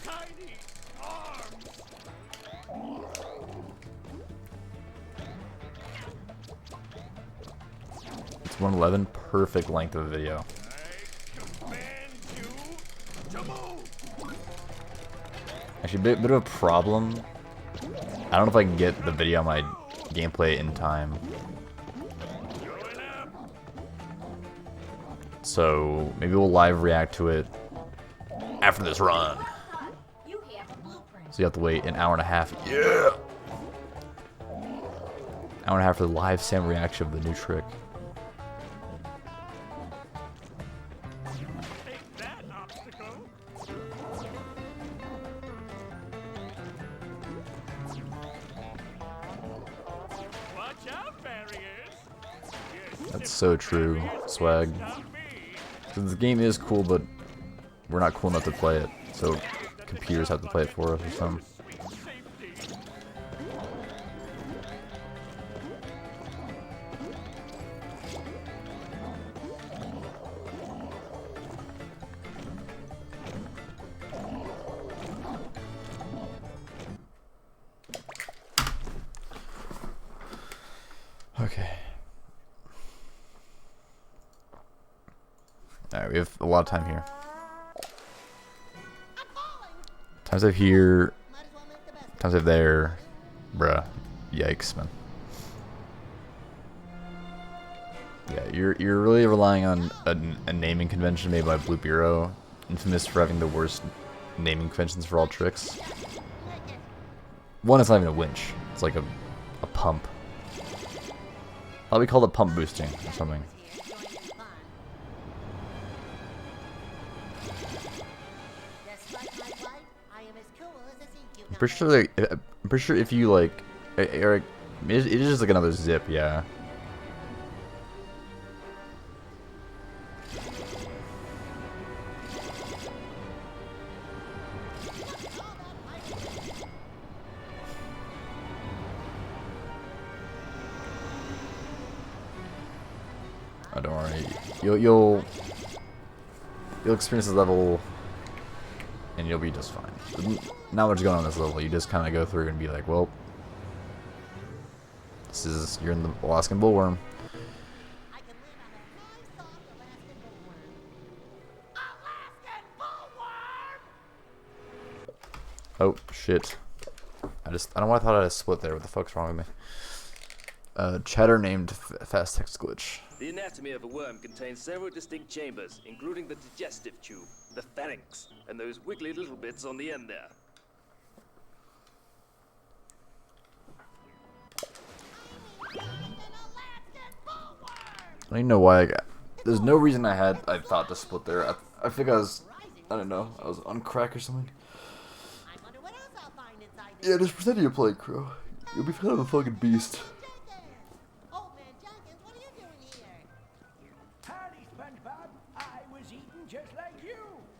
tiny arms. It's 111, perfect length of a video. I command you to move. Actually, bit of a problem. I don't know if I can get the video on my gameplay in time. Going up. So maybe we'll live react to it after this run. You have a blueprint. So you have to wait an hour and a half. Yeah! Hour and a half for the live Sam reaction of the new trick. Take that obstacle. Watch out, barriers. Yes, That's so true, Swag. stop me. Because the game is cool, but we're not cool enough to play it. So computers have to play it for us or something. Sweet safety. Okay. Alright, we have a lot of time here. Time save here. Time save there. Bruh. Yikes, man. Yeah, you're really relying on a naming convention made by Blue Bureau, infamous for having the worst naming conventions for all tricks. One, it's not even a winch. It's like a pump. Thought we called it pump boosting or something. I'm pretty sure, if you like, Eric, it is just like another zip, yeah. Don't worry. You'll experience this level, and you'll be just fine. Not much going on this level. You just kind of go through and be like, well, you're in the Alaskan bullworm. I can live on that nice, soft Alaskan bullworm. Alaskan bullworm! Oh shit! I don't know why I thought I had a split there. What the fuck's wrong with me? Chatter named fast text glitch. The anatomy of a worm contains several distinct chambers, including the digestive tube, the pharynx, and those wiggly little bits on the end there. I don't even know why there's no reason I thought to split there. I think I don't know, I was on crack or something. I wonder what else I'll find inside this. Yeah, just pretend you're playing Crow. You'll be kind of a fucking beast. Old man Jenkins, what are you doing here? Howdy, SpongeBob. I was eating just like you.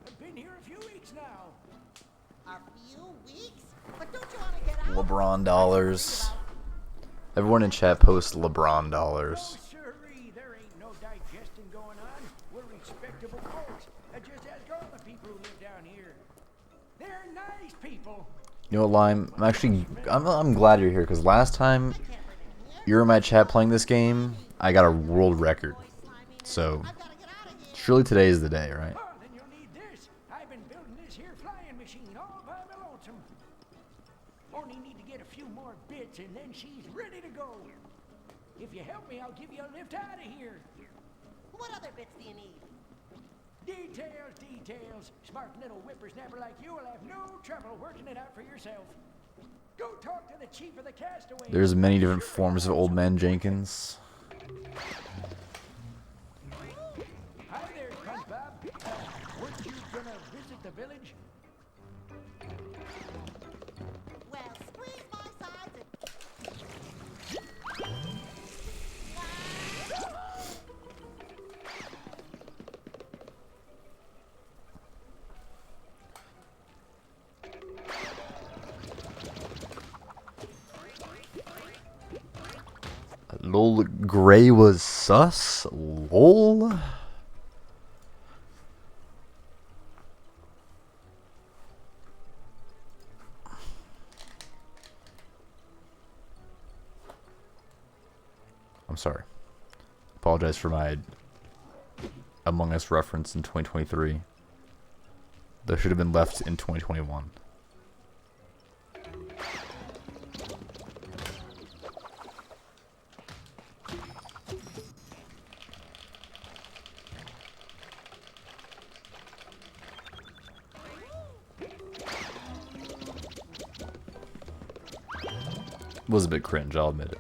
I've been here a few weeks now. A few weeks? But don't you want to get out? LeBron dollars. Everyone in chat posts LeBron dollars. Oh, sirree, there ain't no digesting going on. We're respectable folks. Just ask all the people who live down here. They're nice people. You know what, Lime? I'm glad you're here, because last time you were in my chat playing this game, I got a world record. So, surely today is the day, right? Oh, then you'll need this. I've been building this here flying machine all by my lonesome. Only need to get a few more bits and then she's ready to go. If you help me, I'll give you a lift out of here. What other bits do you need? Details, details. Smart little whippersnapper like you will have no trouble working it out for yourself. Go talk to the chief of the castaways. There's many different forms of Old Man Jenkins. Hi there, SpongeBob. Weren't you gonna visit the village? Well, squeeze my sides and... Lol, Gray was sus? Lol? I'm sorry. Apologize for my Among Us reference in 2023. That should have been left in 2021. Was a bit cringe, I'll admit it.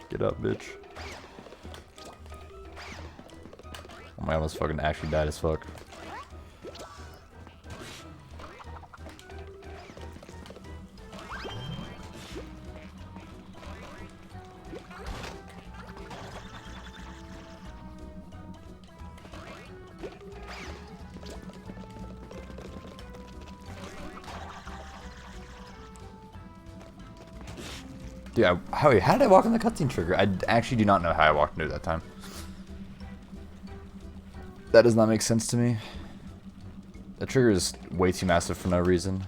Get up, bitch. Oh my god, I almost fucking actually died as fuck. Yeah, how did I walk on the cutscene trigger? I actually do not know how I walked into it that time. That does not make sense to me. The trigger is way too massive for no reason.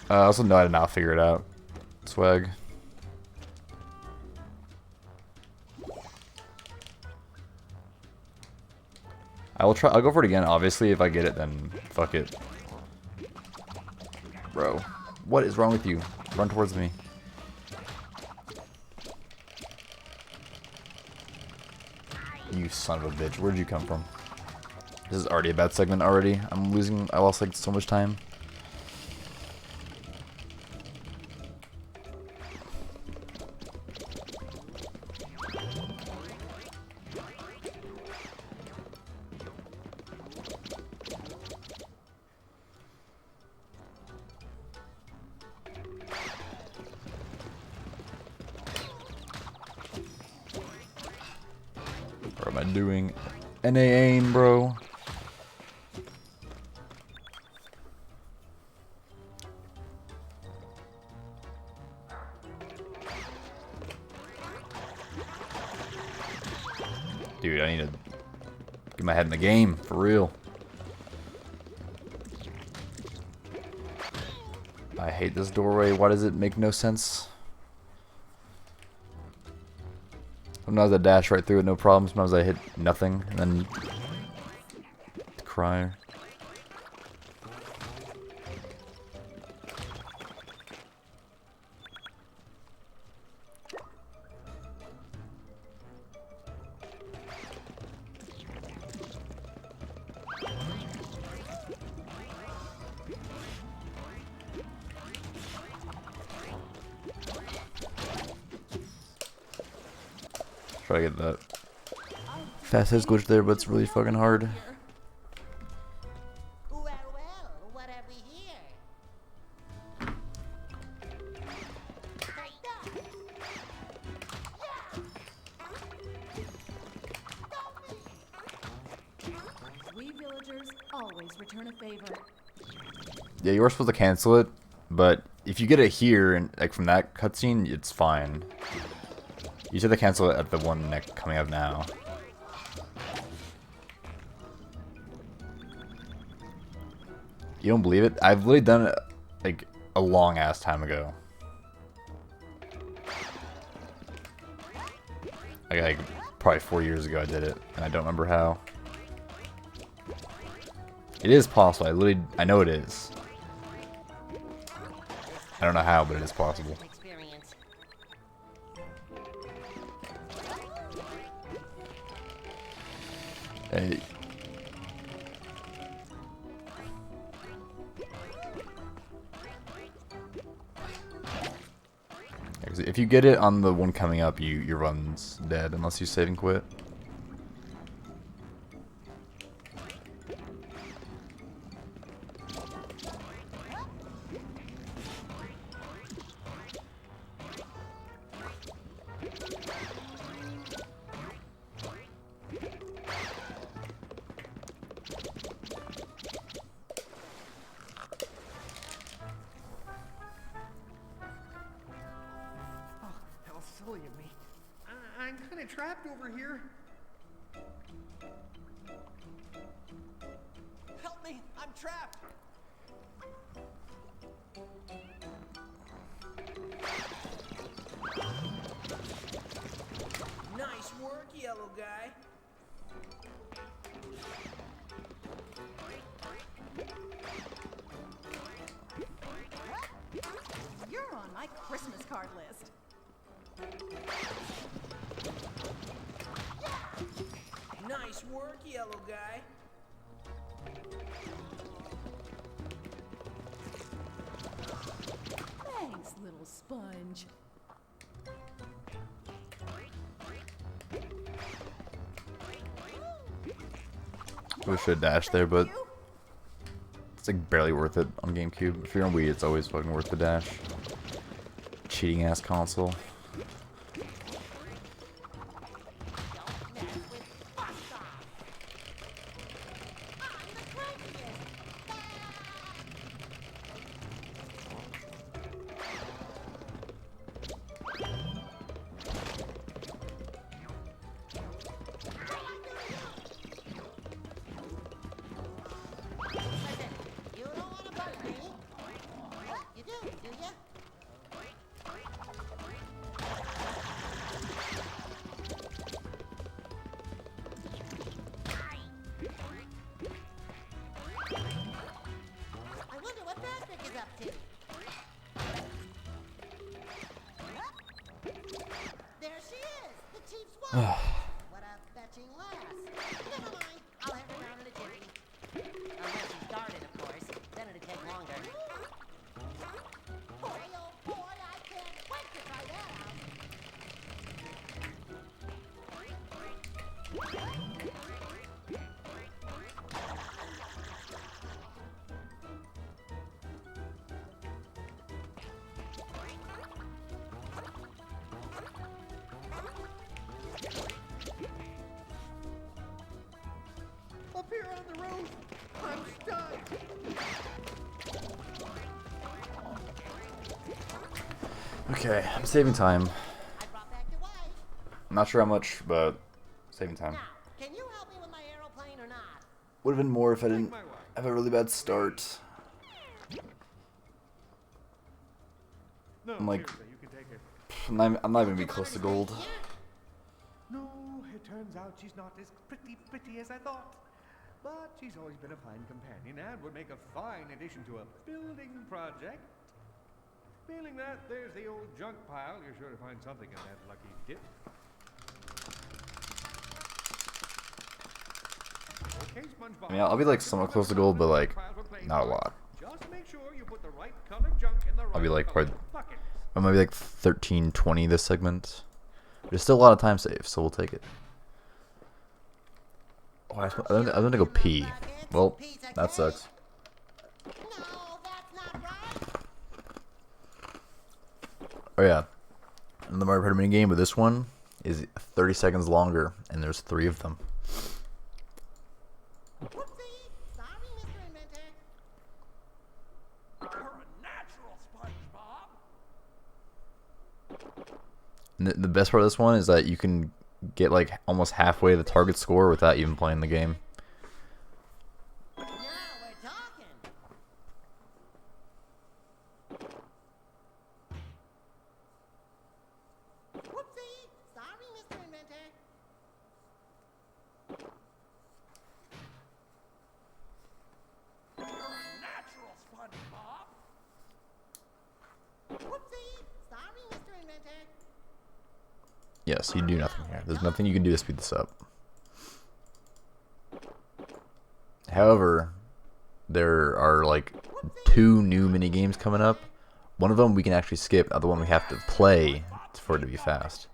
I also know I did not figure it out. Swag. I'll go for it again, obviously. If I get it, then fuck it. Bro. What is wrong with you? Run towards me. You son of a bitch. Where'd you come from? This is already a bad segment already. I lost like so much time. What am I doing? NA aim, bro. Dude, I need to get my head in the game, for real. I hate this doorway. Why does it make no sense? Sometimes I dash right through it, no problem. Sometimes I hit nothing, and then cry. Try to get that fast head glitch there, but it's really fucking hard. Well, what have we here? Take that! We villagers always return a favor. Yeah, you were supposed to cancel it, but if you get it here and like from that cutscene, it's fine. You should have to cancel it at the one coming up now. You don't believe it? I've literally done it like a long ass time ago. Like probably 4 years ago I did it, and I don't remember how. It is possible. I know it is. I don't know how, but it is possible. Hey. If you get it on the one coming up, your run's dead unless you save and quit. Silly of me. I'm kind of trapped over here. Help me! I'm trapped! Nice work, yellow guy. You're on my Christmas card list. Nice work, yellow guy. Thanks, little sponge. We should dash there, but it's like barely worth it on GameCube. If you're on Wii, it's always fucking worth the dash. Cheating ass console. What a fetching lass. Never mind. I'll have her down in a jiffy. Unless she's guarded, of course. Then it'd take longer. Boy, oh boy, I can't wait to try that out. Up here on the roof, I'm stuck. Okay, I'm saving time. I'm not sure how much, but saving time. Would have been more if I didn't have a really bad start. I'm like, I'm not even gonna be close to gold. No, it turns out she's not as pretty as I thought. But she's always been a fine companion and would make a fine addition to a building project. Failing that, there's the old junk pile. You're sure to find something in that lucky dip. Okay, SpongeBob. I mean, I'll be like somewhat close to gold, but like not a lot. Just make sure you put the right colored junk in the right I'll be like colored probably, bucket. I might be like 13:20 this segment. There's still a lot of time saved, so we'll take it. Oh, I'm gonna go pee. Well, that sucks. Oh yeah, another Mario Party mini game, but this one is 30 seconds longer, and there's 3 of them. And the best part of this one is that you can get like almost halfway the target score without even playing the game. Yes, you do nothing here. There's nothing you can do to speed this up. However, there are like 2 new mini games coming up. One of them we can actually skip. The other one we have to play for it to be fast.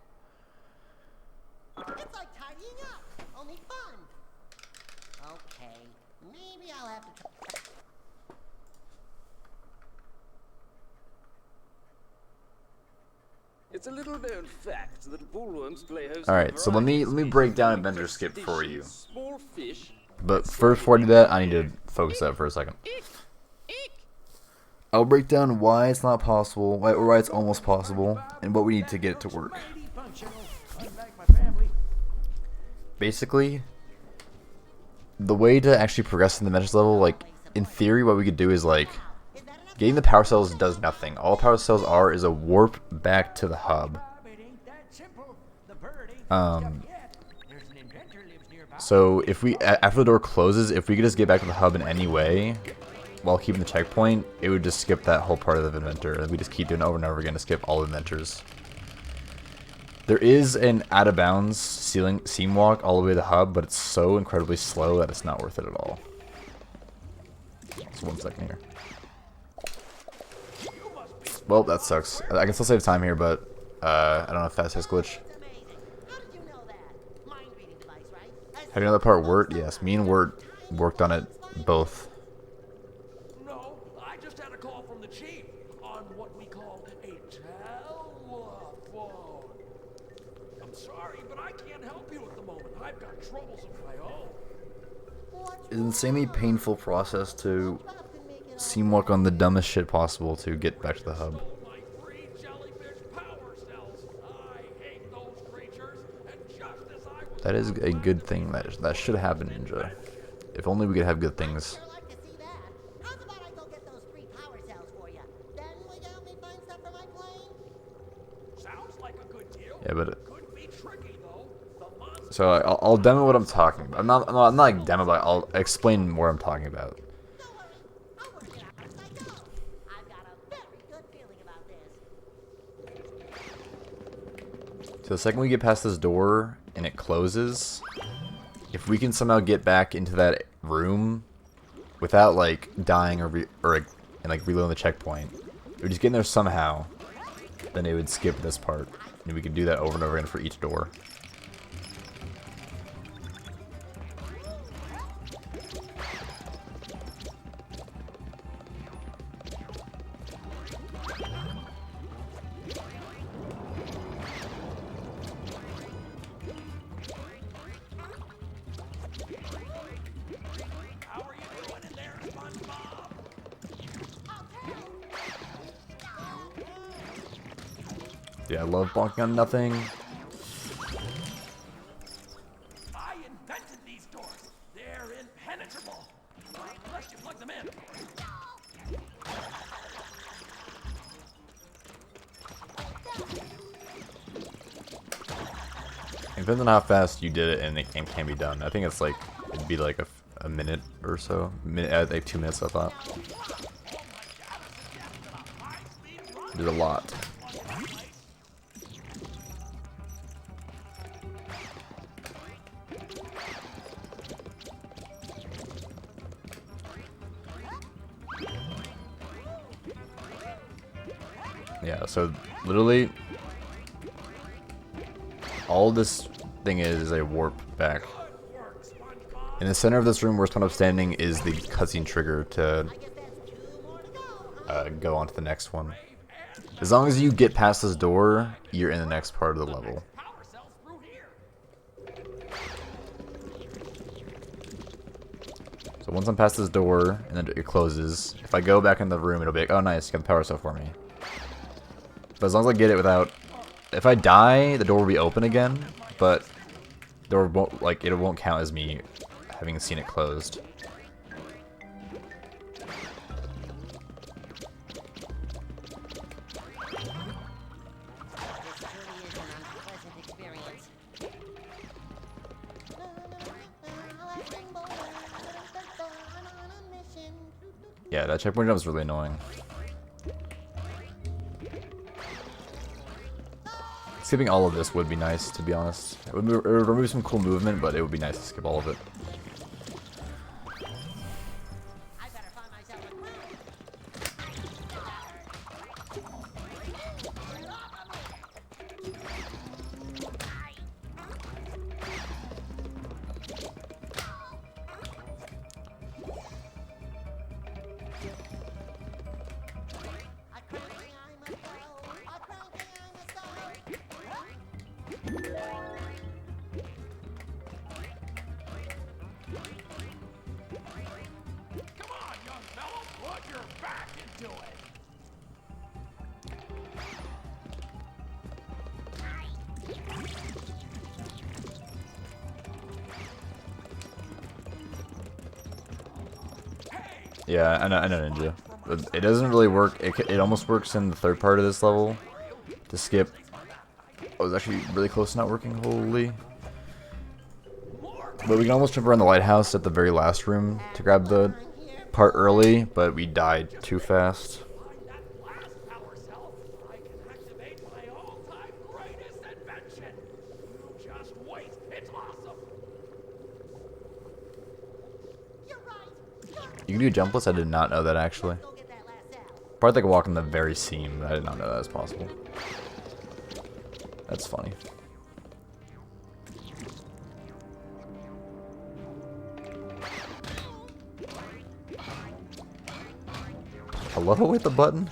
It's like tidying up, only fun. Okay, maybe I'll have to try. It's a little known fact that bullworms play host. Alright, so let me break down Adventure Skip for you. Small fish. But first, before I do that, I need to focus that for a second. I'll break down why it's not possible, or why it's almost possible, and what we need to get it to work. Basically, the way to actually progress in the Adventures level, like, in theory, what we could do is, like, getting the power cells does nothing. All power cells are is a warp back to the hub. So if we, after the door closes, if we could just get back to the hub in any way, while keeping the checkpoint, it would just skip that whole part of the inventor. And we just keep doing it over and over again to skip all the inventors. There is an out of bounds seam walk all the way to the hub, but it's so incredibly slow that it's not worth it at all. Just 1 second here. Well, that sucks. I can still save time here, but I don't know if that says glitch. How do you know that part worked? Yes, me and Wirt worked on it both. No, I just had a call from the chief on what we call a telephone. I'm sorry, but I can't help you at the moment. I've got troubles of my own. It's an insanely painful process to seam walk on the dumbest shit possible to get back to the hub. That is a good thing. That should happen, Ninja. If only we could have good things. Yeah, but so I'll demo what I'm talking about. I'm not like demo, but I'll explain what I'm talking about. So the second we get past this door and it closes, if we can somehow get back into that room without like dying or reloading the checkpoint, if we just get in there somehow, then it would skip this part, and we could do that over and over again for each door. Yeah, I love bonking on nothing. invented these doors. They're impenetrable. Unless you plug them in. It depends on how fast you did it and the game can be done. I think it's like, it'd be like a minute or so. Like 2 minutes, I thought. There's a lot. Yeah, so literally all this thing is a warp back. In the center of this room where SpongeBob's standing is the cutscene trigger to go on to the next one. As long as you get past this door, you're in the next part of the level. So once I'm past this door and then it closes, if I go back in the room, it'll be like, oh nice, you got the power cell for me. But as long as I get it without, if I die, the door will be open again, but the door won't, like, it won't count as me having seen it closed. Yeah, that checkpoint jump is really annoying. Skipping all of this would be nice, to be honest. It would remove some cool movement, but it would be nice to skip all of it. Yeah, I know Ninja. But it doesn't really work. It almost works in the third part of this level to skip. I was actually really close to not working. Holy. But we can almost jump around the lighthouse at the very last room to grab the part early, but we died too fast. You can do jumpless? I did not know that, actually. Probably like walk in the very seam, but I did not know that was possible. That's funny. Hello with the button?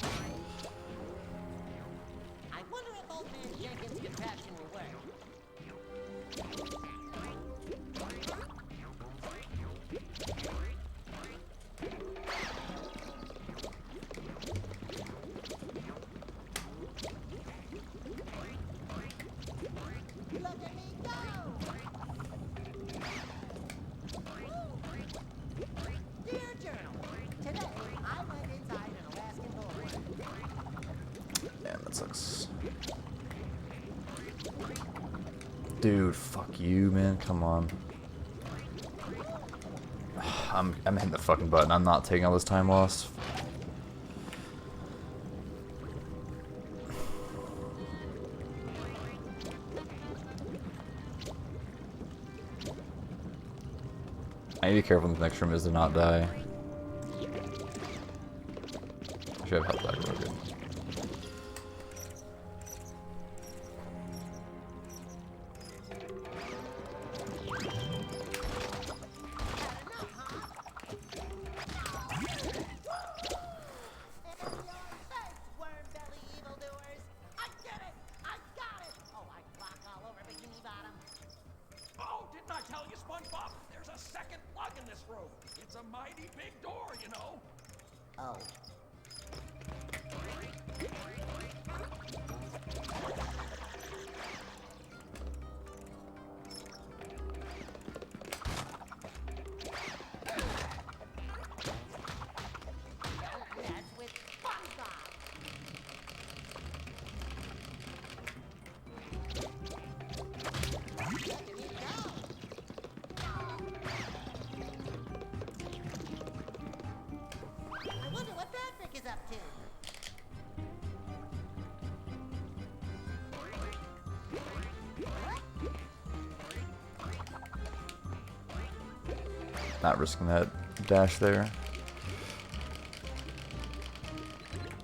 Dude, fuck you, man. Come on. I'm hitting the fucking button. I'm not taking all this time loss. I need to be careful in the next room is to not die. I should have health back real good. SpongeBob, there's a second plug in this room. It's a mighty big door, you know. Oh. not risking that dash there.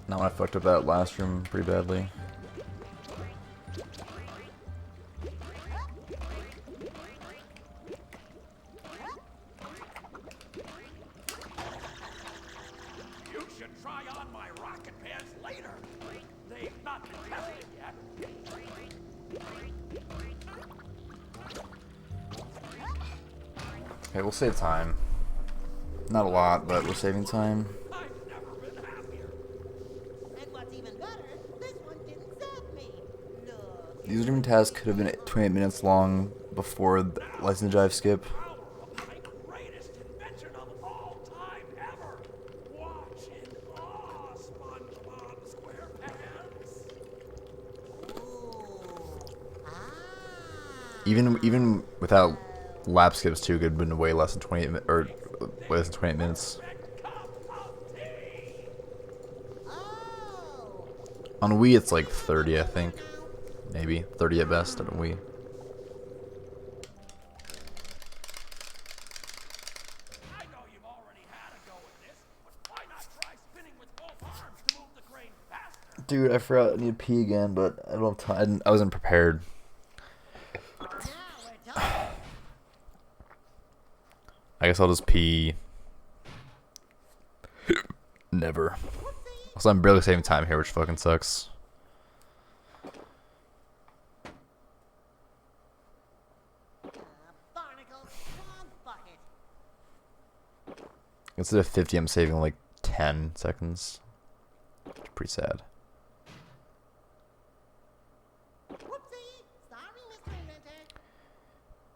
Now I fucked up that last room pretty badly. You should try on my rocket pants later. They've not been tested yet. Okay, we'll save time. Not a lot, but we're saving time. These dream tasks could have been 28 minutes long before the license drive skip. Greatest invention of all time ever. Watch in awe, SpongeBob SquarePants. Even without lap skips too, could have been way less than 28 or way less than 28 minutes. On Wii, it's like 30, I think. Maybe 30 at best on Wii. I know you've already had a go at this, but why not try spinning with both arms to move the crane faster? Dude, I forgot I need to pee again, but I don't have time. I wasn't prepared. I guess I'll just pee. Never. Also, I'm barely saving time here, which fucking sucks. Instead of 50, I'm saving like 10 seconds. It's pretty sad.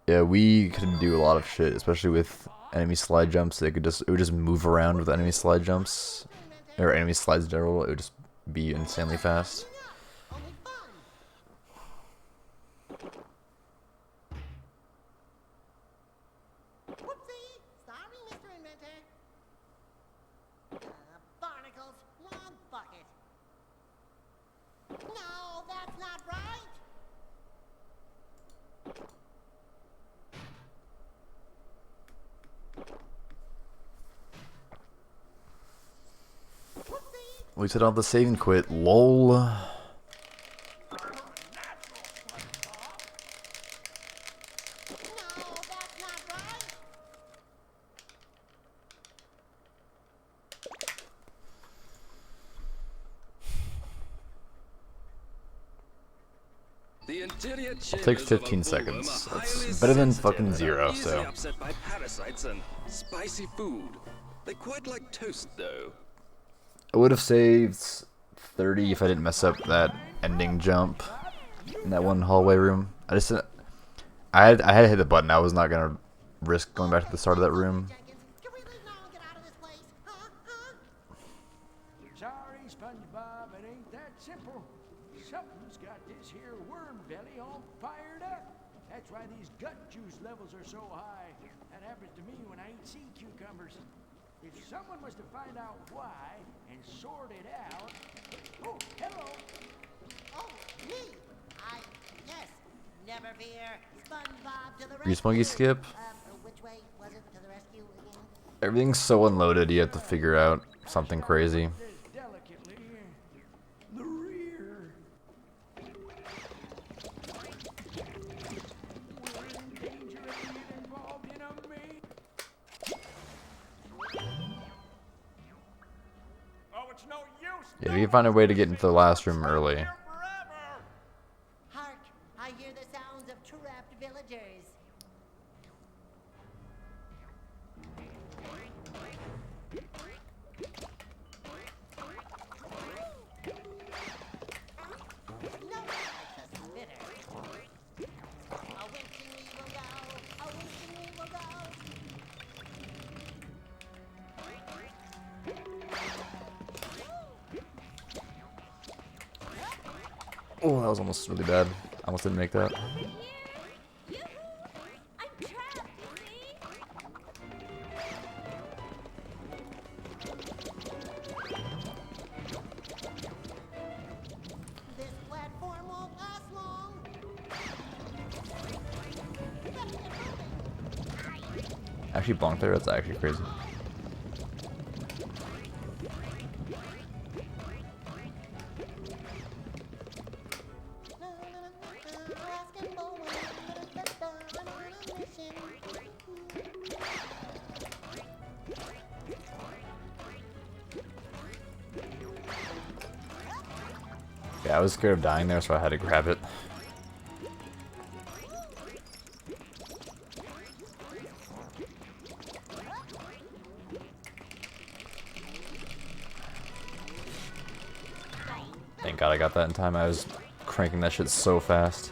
Yeah, we could do a lot of shit, especially with enemy slide jumps. It would just move around with enemy slide jumps, or enemy slides in general. It would just be insanely fast. No, that's not right. We set out the save and quit. LOL. The interior Takes 15 seconds. It's better than fucking 0, so. Upset by parasites and spicy food. They quite like toast, though. I would have saved 30 if I didn't mess up that ending jump in that one hallway room. I had to hit the button. I was not gonna risk going back to the start of that room. Sorry, SpongeBob, it ain't that simple. Something's got this here worm belly all fired up. That's why these gut juice levels are so high. That happens to me when I eat sea cucumbers. If someone was to find out why and sort it out... Oh, hello. Oh, me. Yes. Never fear. SpongeBob to the Respawn monkey skip. Which way was it to the rescue again? Everything's so unloaded. You have to figure out something crazy. Delicately. The rear. We're in danger of being involved in a main... Oh, it's no use. Yeah, if you can find a way to get into the last room early. Hark! I hear the sounds of trapped villagers. Oh, that was almost really bad. I almost didn't make that. This platform won't last long. actually bonked there? That's actually crazy. Yeah, I was scared of dying there, so I had to grab it. Thank God I got that in time. I was cranking that shit so fast.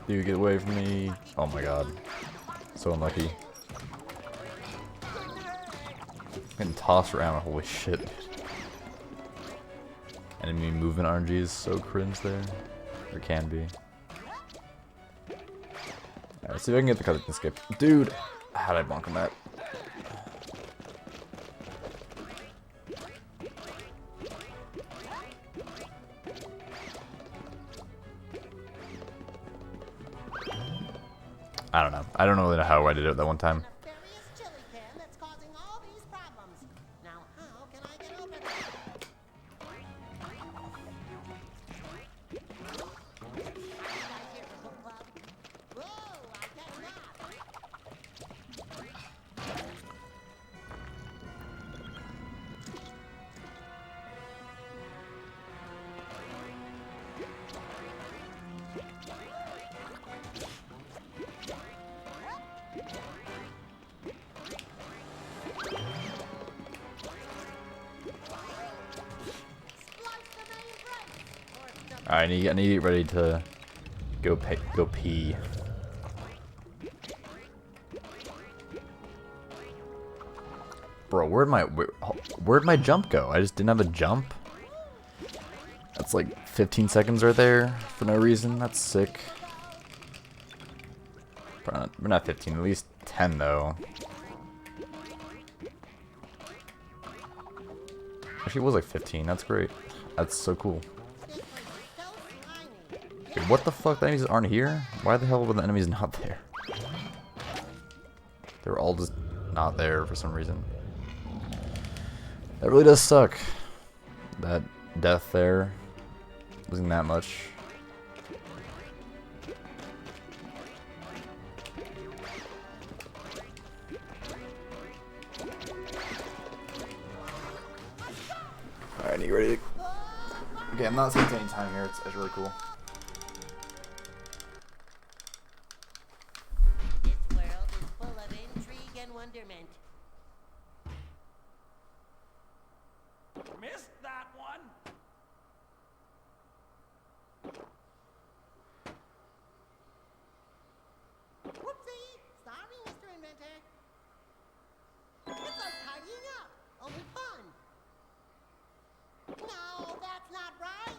Dude, get away from me. Oh my god. So unlucky. Getting tossed around, holy shit. Enemy movement RNG is so cringe there. Or can be. Alright, let's see if I can get the cut and skip. Dude! How'd I bonk on that? I don't know. I don't really know how I did it that one time. Alright, I need to get ready to go pee. Bro, where'd my jump go? I just didn't have a jump. That's like 15 seconds right there for no reason. That's sick. We're not 15, at least 10 though. Actually, it was like 15. That's great. That's so cool. Wait, what the fuck? The enemies aren't here? Why the hell were the enemies not there? They were all just not there for some reason. That really does suck. That death there. Losing that much. Alright, you ready to... Okay, I'm not spending any time here. It's really cool. This world is full of intrigue and wonderment. Missed that one. Whoopsie! Sorry, Mr. Inventor. It's like tidying up, only fun. No, that's not right.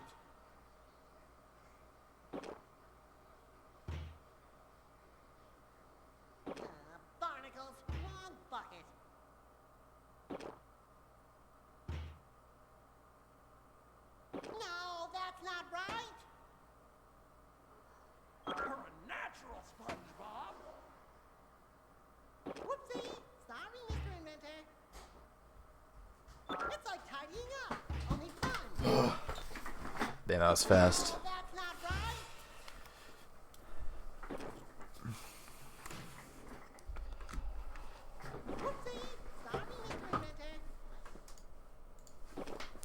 Damn, that was fast.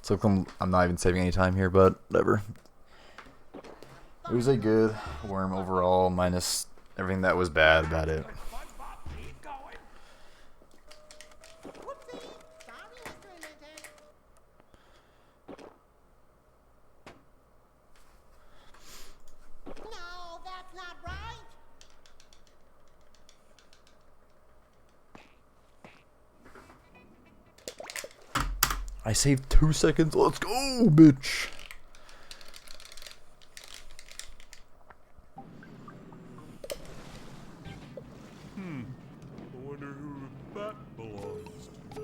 So I'm not even saving any time here, but whatever. It was a good worm overall, minus everything that was bad about it. No, that's not right. I saved 2 seconds. Let's go, bitch. I wonder who that belongs to.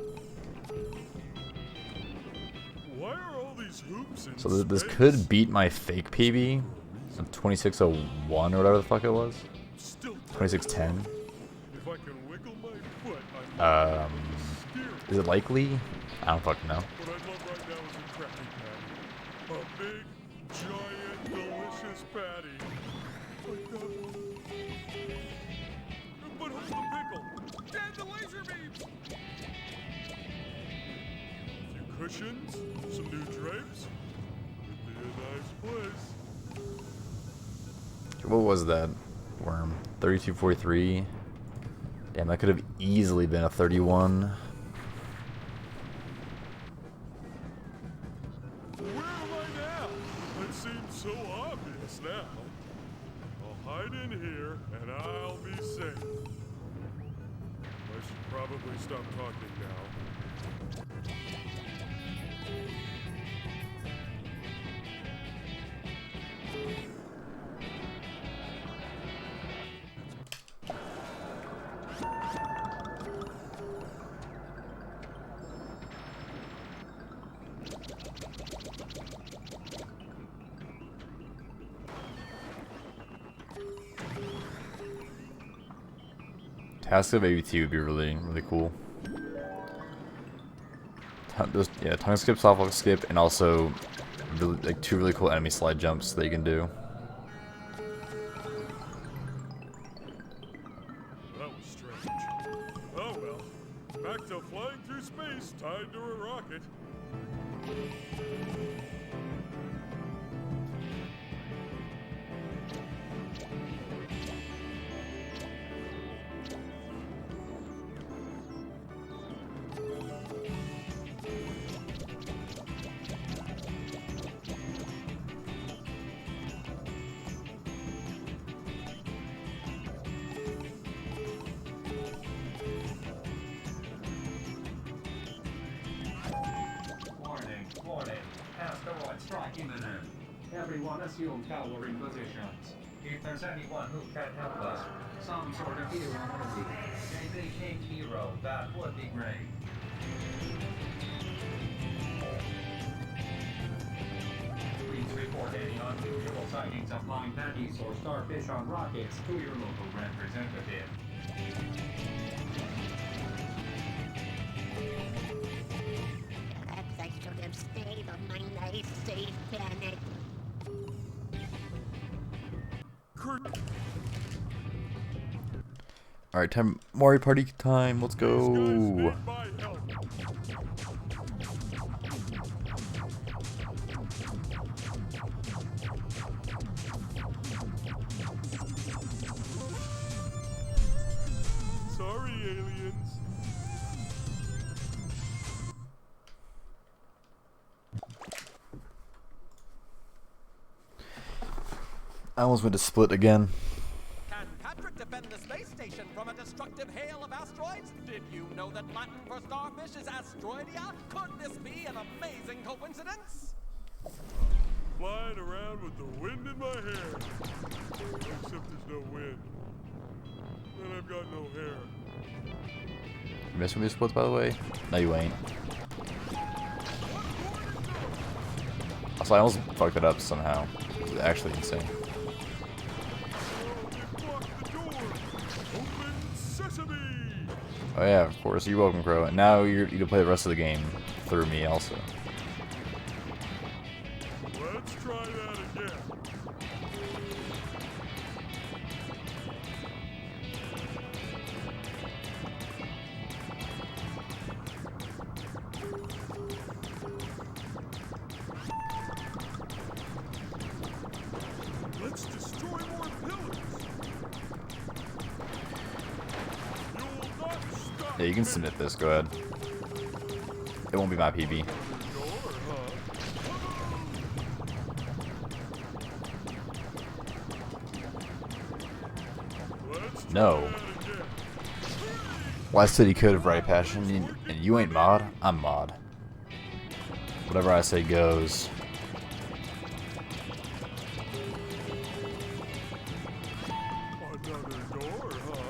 Why are all these hoops in So this space? could beat my fake PB of 2601 or whatever the fuck it was. 2610. If I can wiggle my foot, I might Is it likely? I don't fucking know. What I'd love right now is a Krabby Patty. A big, giant, delicious patty. Like that one. But hold the pickle! Damn the laser beams! A few cushions, some new drapes. Would be a nice place. What was that worm? 3243. Damn, that could have easily been a 31. Where am I now? It seems so obvious now. I'll hide in here and I'll be safe. I should probably stop talking now. Task of ABT would be really cool. Yeah, tongue skip, softball skip, and also like 2 really cool enemy slide jumps that you can do. That was strange. Oh well. Back to flying through space tied to a rocket. Warning. Asteroid strike imminent. Everyone assume towering positions. If there's anyone who can help us, some sort of hero movie, a big named hero, that would be great. Please report any unusual sightings of flying panties or starfish on rockets to your local representative. Perhaps I should have stayed on my nice, safe planet. Alright, time Mario Party time, let's go. Sorry, aliens. I almost went to split again. Can Patrick defend the space station from a destructive hail of asteroids? Did you know that Latin for starfish is asteroidia? Could this be an amazing coincidence? Flying around with the wind in my hair. Except there's no wind. And I've got no hair. You messing with these splits, by the way? No, you ain't. Also, I almost fucked it up somehow. It's actually insane. Oh yeah, of course. You're welcome, Crow. And now you can play the rest of the game through me also. Let's try that again. Let's destroy more pillars. You'll not stop. Yeah, you can submit this. Go ahead. It won't be my PB. No. Well, I said he could have right passion, and you ain't mod. I'm mod. Whatever I say goes. Another door, huh?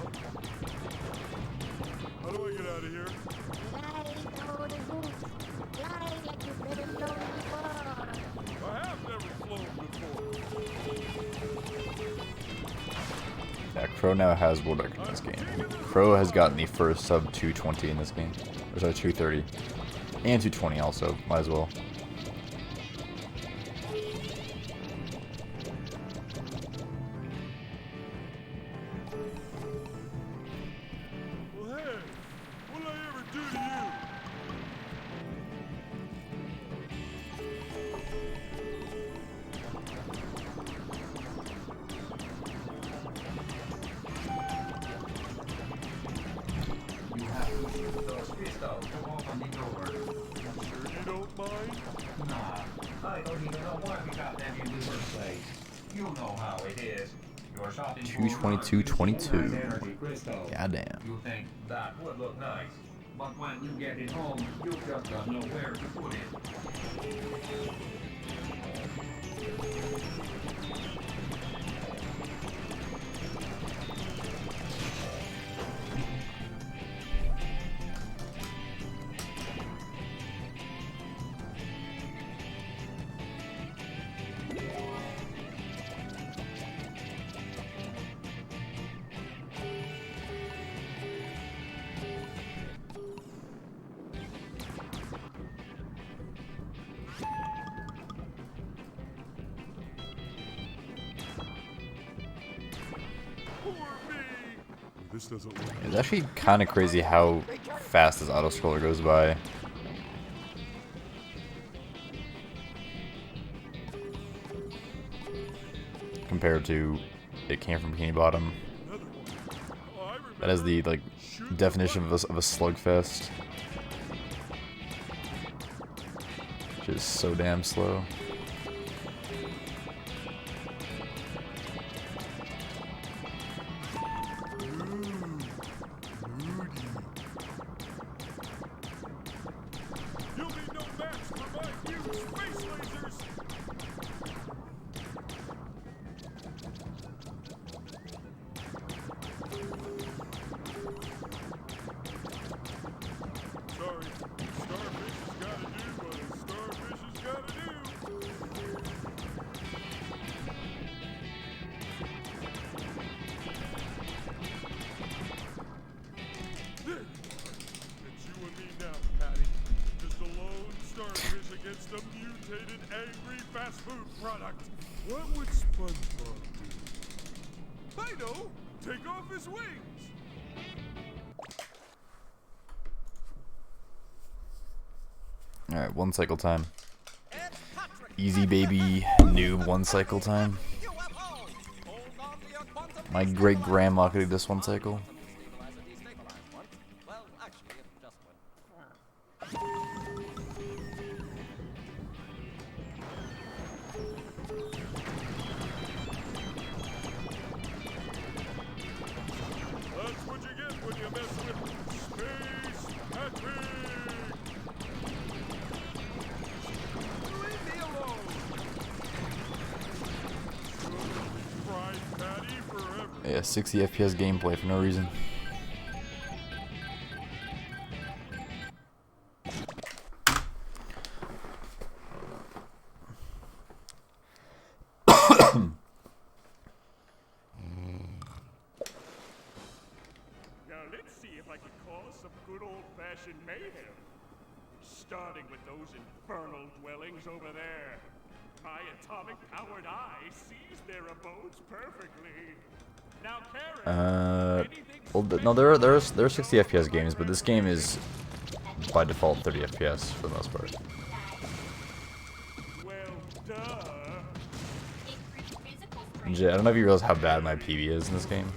How do I get out of here? I have never flown before. Yeah, Crow now has world record in this game. Crow has gotten the first sub 220 in this game. Or sorry, 230. And 220 also. Might as well. Well, hey, what did I ever do to you? You have to use those crystals to open the door. Sure you don't mind? Nah, I don't even know why we got them in the first place. You know how it is. You're shopping for 222.22. energy crystals. Goddamn. You think that would look nice, but when you get it home, you just got nowhere to put it. This doesn't look. It's actually kind of crazy how fast this auto scroller goes by. Compared to it came from Bikini Bottom. That is the like definition of a slugfest. Which is so damn slow. You'll be no match for my huge space lasers. Sorry, starfish has gotta do what a starfish has gotta do. There. It's you and me now, Patty. Just a lone starfish against a mutated, angry fast food product. What would SpongeBob do? I know! Take off his wings! Alright, 1 cycle time. Easy baby, noob 1 cycle time. My great grandma could do this 1 cycle. Well, actually, it just went. That's what you get when you mess with Space Patrick! Leave me alone! Fried patty forever. Yeah, 60 FPS gameplay for no reason. Now let's see if I can cause some good old-fashioned mayhem. Starting with those infernal dwellings over there. My atomic-powered eye sees their abodes perfectly. Now, Karen, Well, no, there are 60 FPS games, but this game is by default 30 FPS for the most part. And Jay, I don't know if you realize how bad my PB is in this game.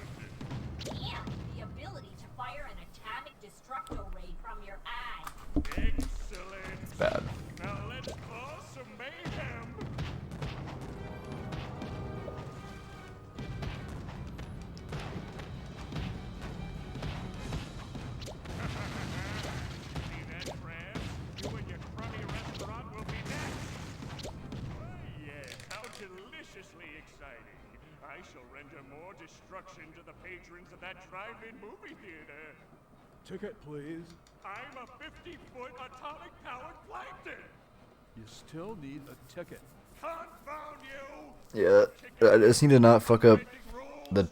And the ability to fire an atomic destructo ray from your eye. Excellent. It's bad. Now let's cause some mayhem. See that, Krab? You and your crummy restaurant will be next. Oh, yes, how deliciously exciting. I shall render more destruction to the patrons of that drive-in movie theater. Ticket, please. I'm a 50-foot atomic-powered plankton. You still need a ticket. Confound you! Yeah, I just need to not fuck up the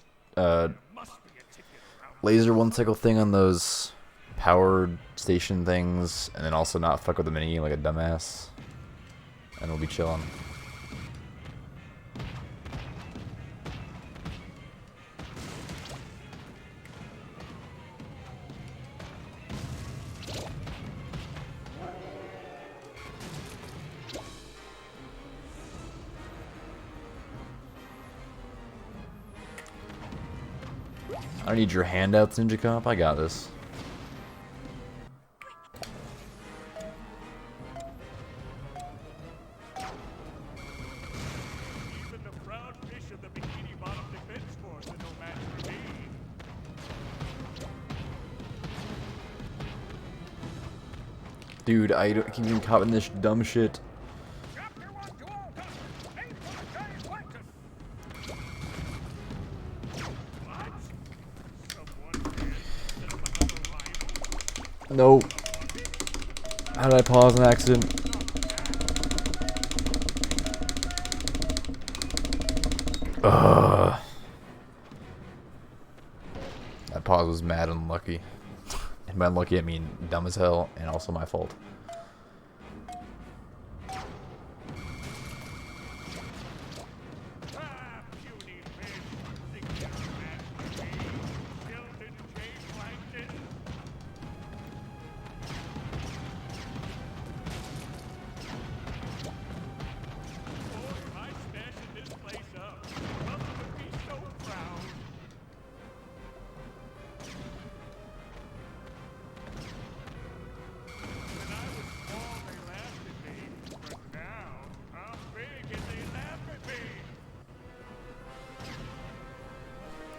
laser one cycle thing on those powered station things, and then also not fuck with the mini like a dumbass, and we'll be chilling. I don't need your handouts, Ninja Cop. I got this. Even the proud fish of the Bikini Bottom Defense Force are no match for me. Dude, I keep getting caught in this dumb shit. No. How did I pause an accident? Ugh. That pause was mad unlucky. And by unlucky I mean dumb as hell, and also my fault.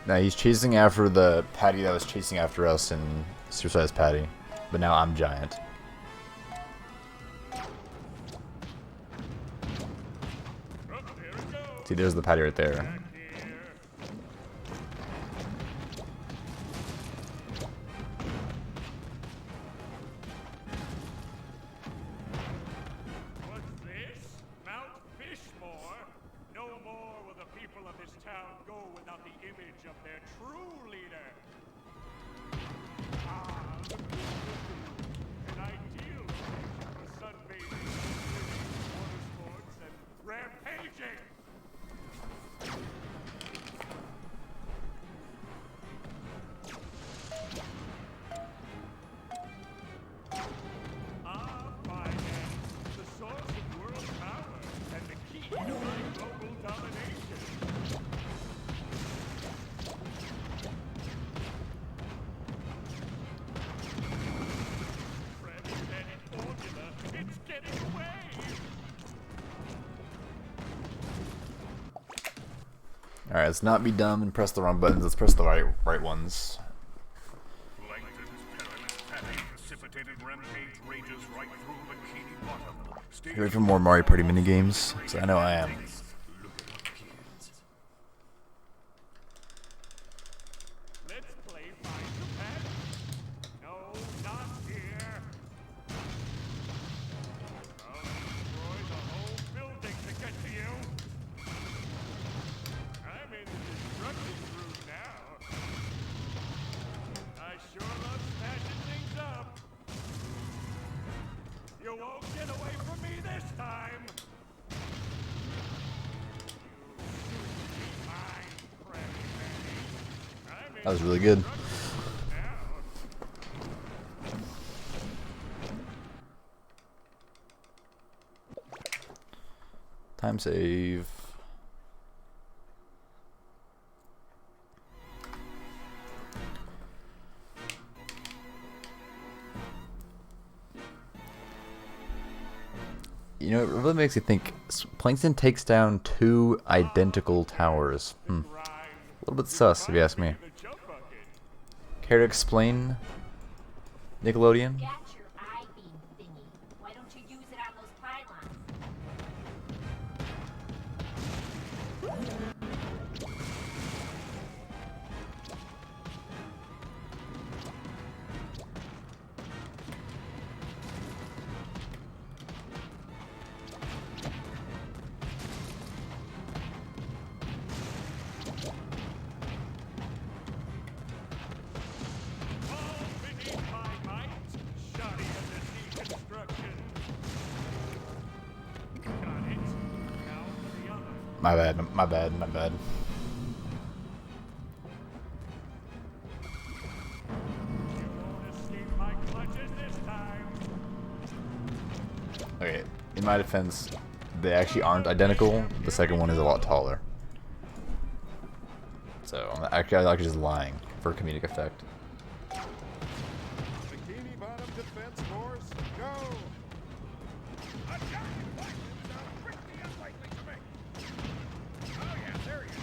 Now he's chasing after the patty that was chasing after us in Supersized Patty, but now I'm giant. See, there's the patty right there. Alright, let's not be dumb and press the wrong buttons. Let's press the right ones. You ready for more Mario Party minigames? Because I know I am. That was really good. Time save. You know, it really makes you think. Plankton takes down 2 identical towers. A little bit sus, if you ask me. Care to explain, Nickelodeon? Got your eye beam thingy. Why don't you use it on those pylons? My bad, my bad, my bad. Okay, in my defense, they actually aren't identical. The second one is a lot taller. So, I'm actually just lying for comedic effect. Bikini Bottom defense force, go! Attack! Quickly unlikely to make. Oh yeah, there he is.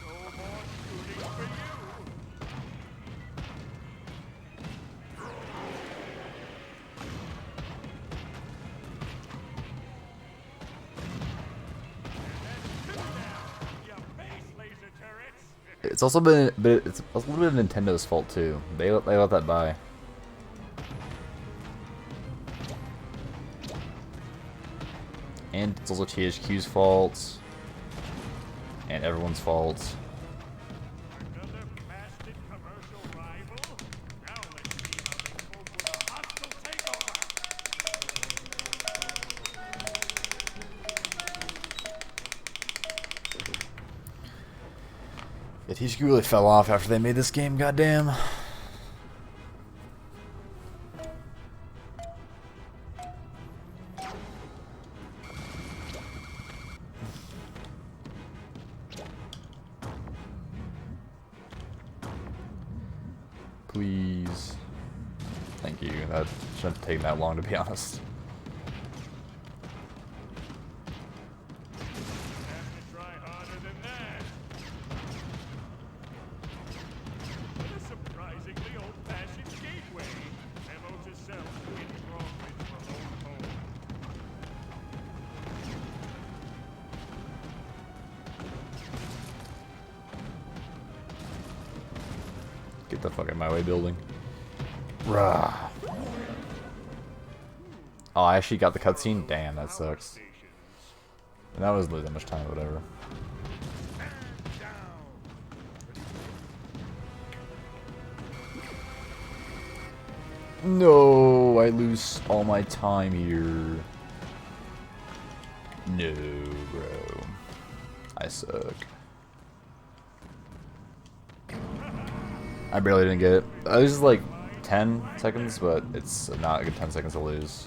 No more shooting for you. It's also been, it's a little bit of Nintendo's fault too. They let that by. And it's also THQ's fault. And everyone's fault. Yeah, THQ really fell off after they made this game, goddamn. Please. Thank you. That shouldn't have taken that long, to be honest. Get the fuck out of my way, building. Rah. Oh, I actually got the cutscene? Damn, that sucks. And that was losing much time, whatever. No, I lose all my time here. No, bro. I suck. I barely didn't get it. I was like 10 seconds, but it's not a good 10 seconds to lose.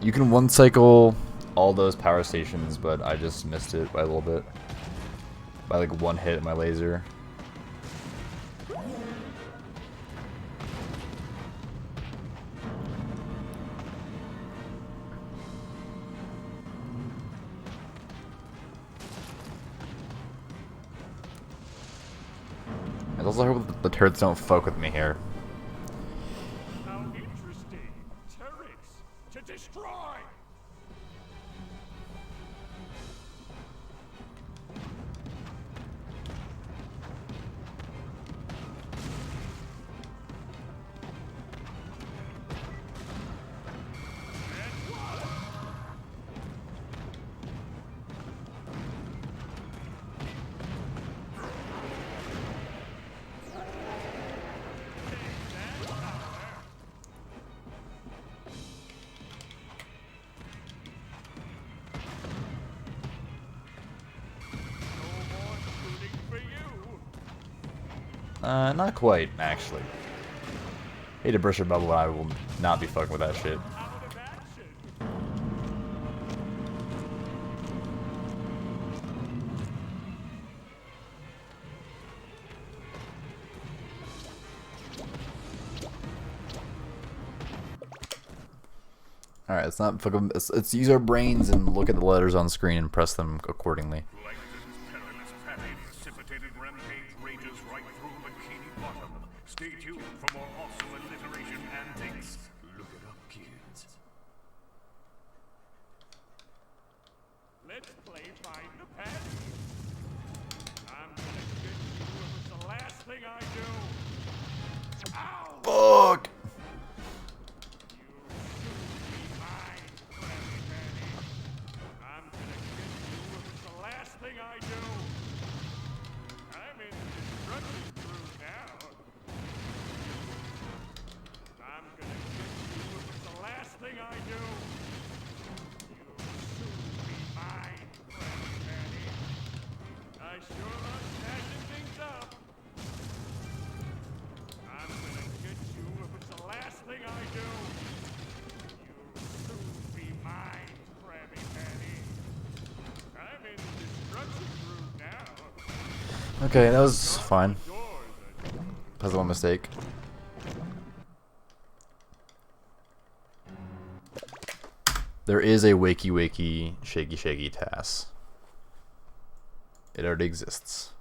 You can one cycle all those power stations, but I just missed it by a little bit. By like one hit at my laser. I also hope the turrets don't fuck with me here. How interesting. Turrets to destroy. Not quite, actually. Hate to burst your bubble, but I will not be fucking with that shit. Alright, let's not fucking. Let's use our brains and look at the letters on screen and press them accordingly. Plankton's perilous pattern, precipitated rampage rages right through Bikini Bottom. Stay tuned for more awesome alliteration antics. Look it up, kids. Let's play Find the Patty. I'm gonna get you if it's the last thing I do. Ow! Fuck! I do. I'm in the destruction crew now. I'm gonna get you if it's the last thing I do. You'll soon be mine, Krabby Patty. I sure love smashing things up. I'm gonna get you if it's the last thing I do. You'll soon be mine, Krabby Patty. I'm in the destruction room now. Okay, that was fine. Puzzle mistake. There is a wakey wakey shaky shaky task. It already exists.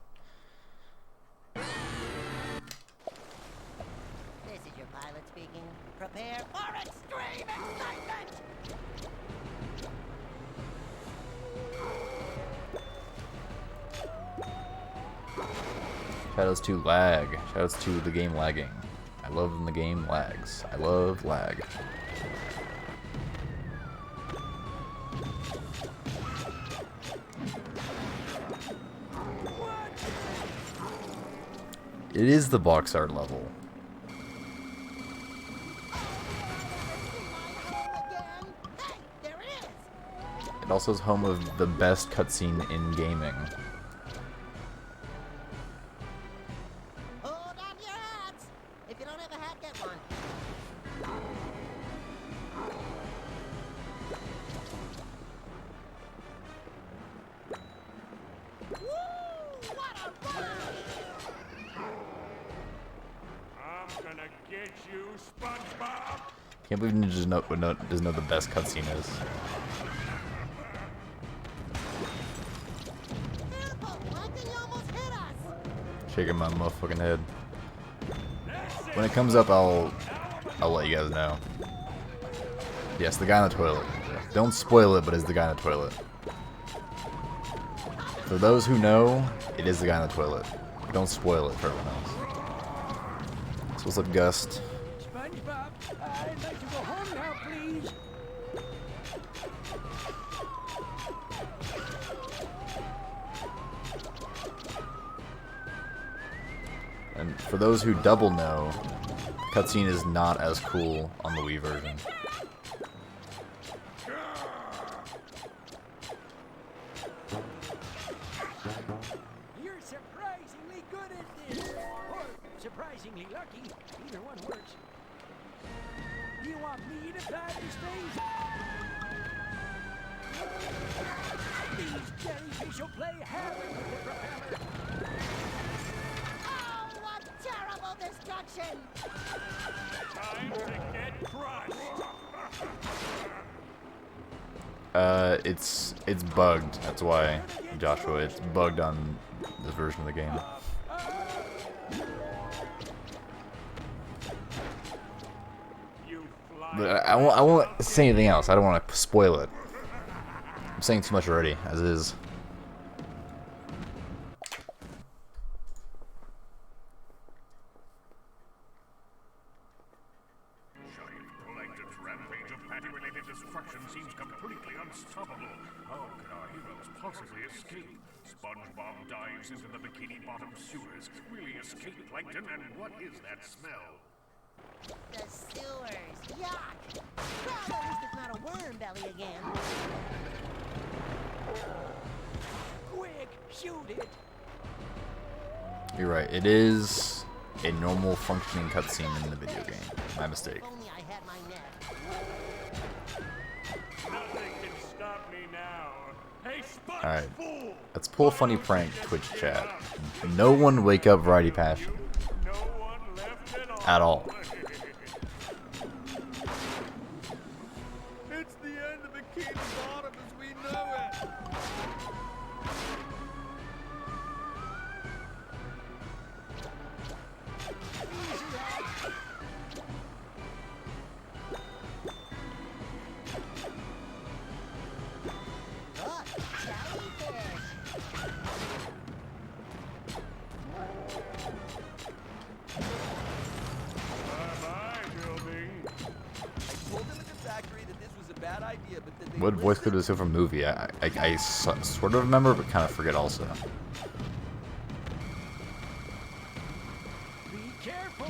This is your pilot speaking. Prepare for extreme excitement! Shadows 2 lag. Shadows 2 the game lagging. I love when the game lags. I love lag. It is the box art level. It also is home of the best cutscene in gaming. Hold on your hats! If you don't have a hat, get one. Woo! What a ride! I'm gonna get you, SpongeBob! Can't believe Ninja doesn't know the best cutscene is. Careful, Plankton, you almost hit us! Shaking my motherfucking head. When it comes up, I'll let you guys know. Yes, the guy in the toilet. Don't spoil it, but it's the guy in the toilet. For those who know, it is the guy in the toilet. Don't spoil it for everyone else. So what's up, Gust? SpongeBob, I'd like to go home now, please. And for those who double know, the cutscene is not as cool on the Wii version. You're surprisingly good at this. Or surprisingly lucky. Either one works. Do you want me to fly this thing? These jellyfish will play havoc with the propeller. Oh, what terrible destruction! Time to get crushed! It's bugged. That's why, Joshua. It's bugged on this version of the game. But I won't say anything else. I don't want to spoil it. I'm saying too much already, as is. Giant Plankton's rampage of patty-related destruction seems completely unstoppable. How can our heroes possibly escape? SpongeBob dives into the Bikini Bottom sewers. Will he escape Plankton? And what is that smell? The sewers. Yuck! Well, at least it's not a worm belly again. Quick, shoot it. You're right. It is a normal functioning cutscene in the video game. My mistake. Only I had my net. Nothing can stop me now. Hey, Sponge Alright. Fool! Let's pull a funny prank, Twitch chat. No one wake up Variety Passion. No one left At all. It's the end of Bikini Bottom as we know it. Look, jellyfish. Bye-bye, building. Told them at the factory that this was a bad idea, but then they What voice clip is it from a movie? I sort of remember, but kind of forget also. Be careful.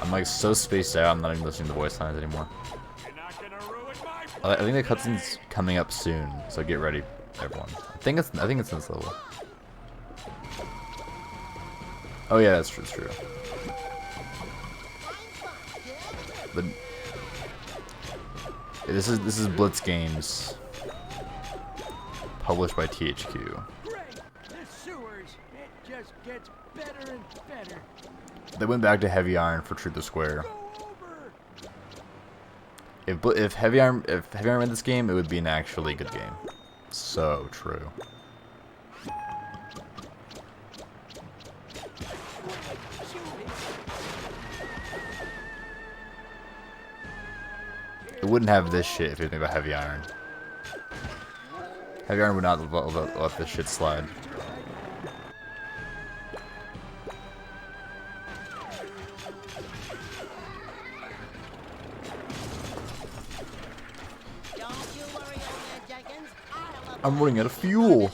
I'm like so spaced out, I'm not even listening to voice lines anymore. You're not gonna ruin my I think the cutscene's coming up soon, so get ready, everyone. I think it's in this level. Oh yeah, that's true. It's true. But yeah, this is Blitz Games, published by THQ. Great. The sewers. It just gets better and better. They went back to Heavy Iron for Truth or Square. If Heavy Iron made this game, it would be an actually good game. So true. It wouldn't have this shit if it was made by Heavy Iron. Heavy Iron would not let this shit slide. Don't you worry, old man Jenkins. I'll I'm running out of fuel.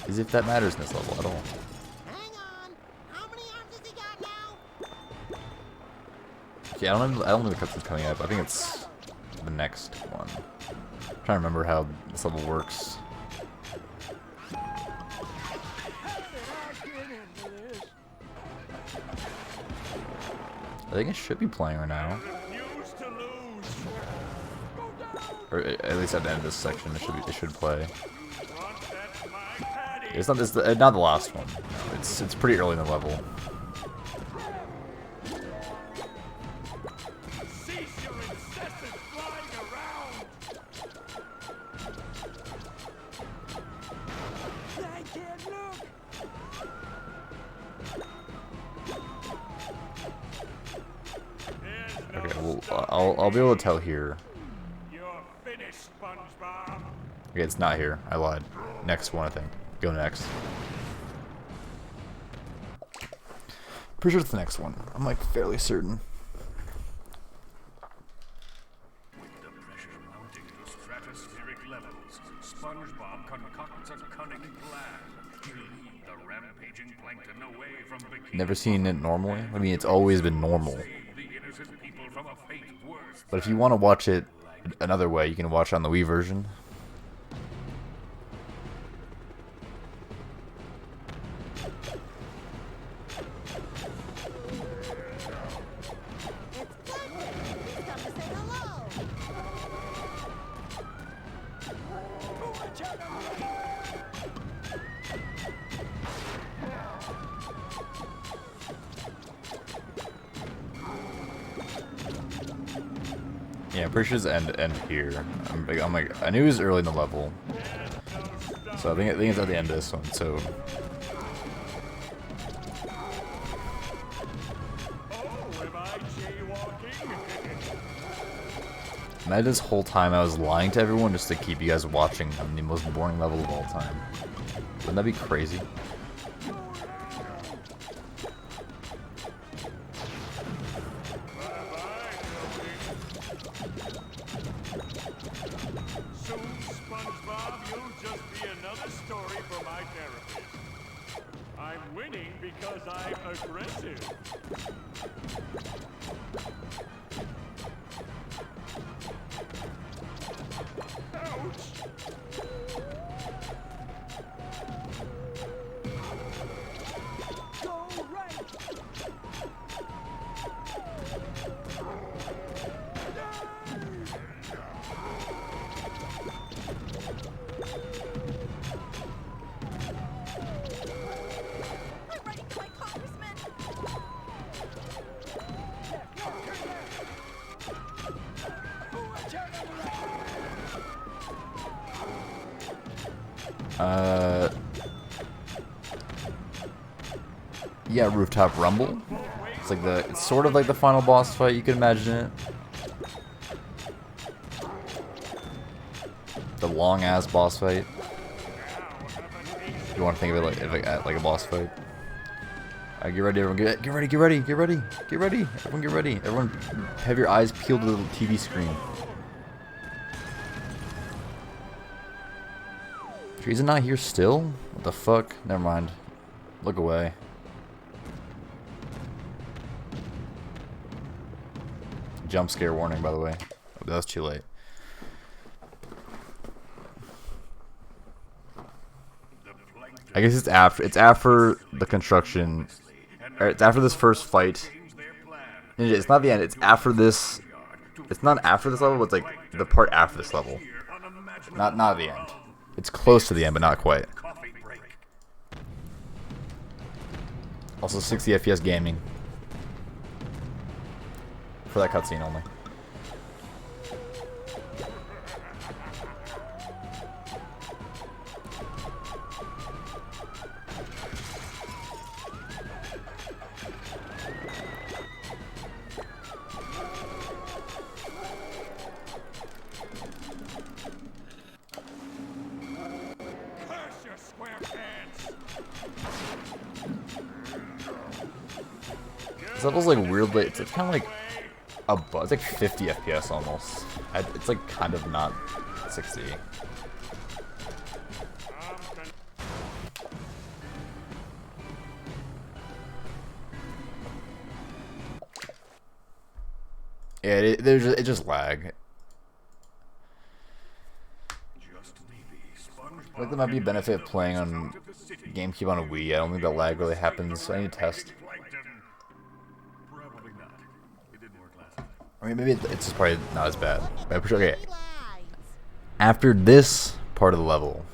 As if that matters in this level at all. Hang on. How many arms has he got now? Yeah, I don't think the cutscene's coming up. I think it's the next one. I'm trying to remember how this level works. I think it should be playing right now. Or at least at the end of this section, it should play. It's not not the last one. No, it's pretty early in the level. Okay, well, I'll be able to tell here. You're finished, SpongeBob. Okay, it's not here. I lied. Next one, I think. Go next. Pretty sure it's the next one. I'm like fairly certain. With the pressure mounting to stratospheric levels, SpongeBob concocts a cunning plan to lead the rampaging plankton away from Bikini. Never seen it normally? I mean, it's always been normal. But if you want to watch it another way, you can watch it on the Wii version. Yeah, pretty sure it's end here. I'm like, I knew it was early in the level, so I think it's at the end of this one. So imagine this whole time I was lying to everyone just to keep you guys watching on the most boring level of all time. Wouldn't that be crazy? I'm winning because I'm aggressive. Ouch! Yeah, Rooftop Rumble. It's like it's sort of like the final boss fight, you can imagine it. The long ass boss fight. You want to think of it like a boss fight. Alright, get ready, everyone. Get ready, get ready, get ready, get ready. Everyone get ready. Everyone have your eyes peeled to the TV screen. Is it not here still? What the fuck? Never mind. Look away. Jump scare warning, by the way. Oh, that was too late. I guess it's after the construction. Or it's after this first fight. It's not the end. It's after this. It's not after this level, but it's like the part after this level. Not the end. It's close to the end, but not quite. Also 60 FPS gaming. For that cutscene only. Curse your SquarePants! This level's like weirdly. It's kind of like it's like 50 FPS almost. It's like kind of not 60. Yeah, it just lag. I think there might be a benefit of playing on GameCube on a Wii. I don't think that lag really happens, so I need to test. I mean, maybe it's just probably not as bad. But I'm sure, okay. After this part of the level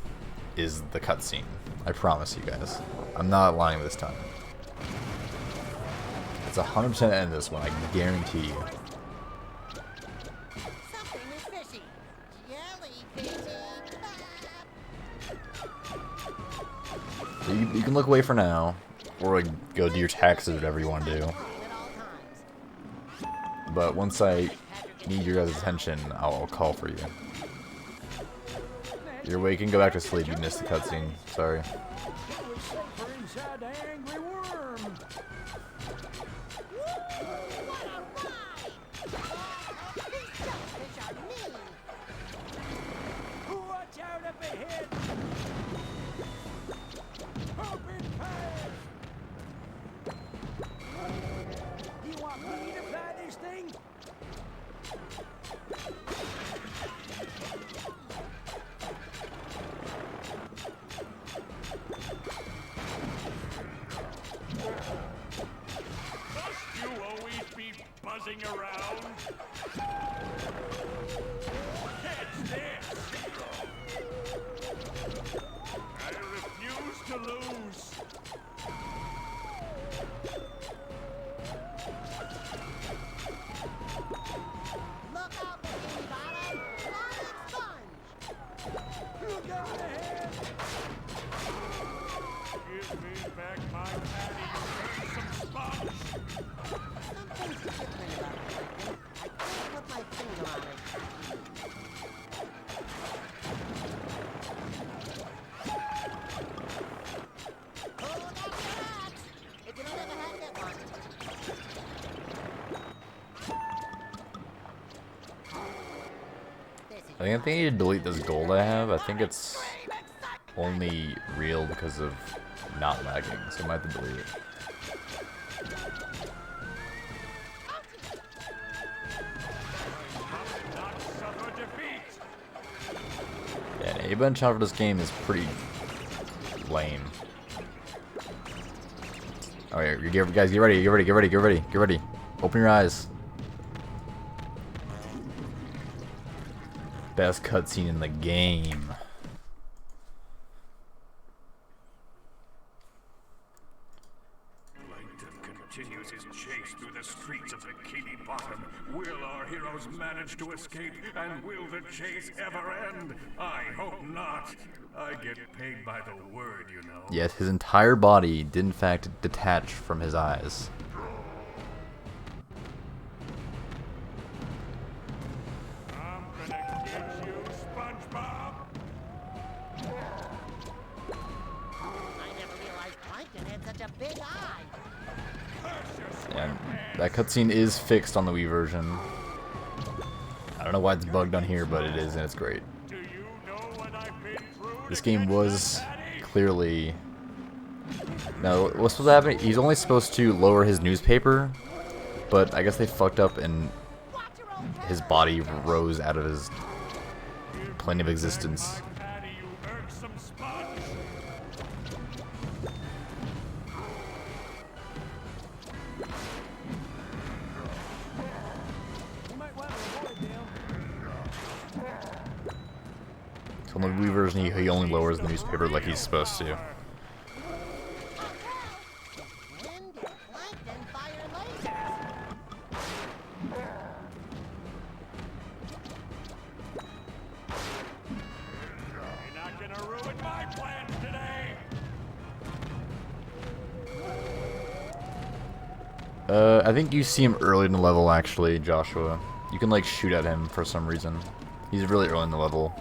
is the cutscene. I promise you guys. I'm not lying this time. It's 100% end this one, I guarantee you. So you can look away for now, or like go do your taxes, whatever you want to do. But once I need your guys' attention, I'll call for you. You're awake and go back to sleep. You missed the cutscene. Sorry. Buzzing around. Catch this! I refuse to lose. Look out, Bikini Bottom! Flying sponge! Look out ahead! Give me back my patty and some sponge. Something's different about it, Lincoln. I can't put my finger on it. Hold up your hats! If you don't ever have that one. I think I need to delete this gold I have. I think it's only real because of not lagging, so I might have to delete it. Yeah, the A-button shot for this game is pretty lame. Alright, guys, get ready, get ready, get ready, get ready, get ready. Open your eyes. Best cutscene in the game. continues his chase through the streets of Bikini Bottom, will our heroes manage to escape, and will the chase ever end? I hope not. I get paid by the word, you know. Yet his entire body did in fact detach from his eyes. I'm gonna get you, SpongeBob! I never realized Plankton had such a big eye. Yeah, that cutscene is fixed on the Wii version. I don't know why it's bugged on here, but it is, and it's great. This game was clearly... No, what's supposed to happen? He's only supposed to lower his newspaper, but I guess they fucked up and his body rose out of his plane of existence. So in the Wii version, he only lowers the newspaper like he's supposed to. I think you see him early in the level, actually, Joshua. You can, like, shoot at him for some reason. He's really early in the level.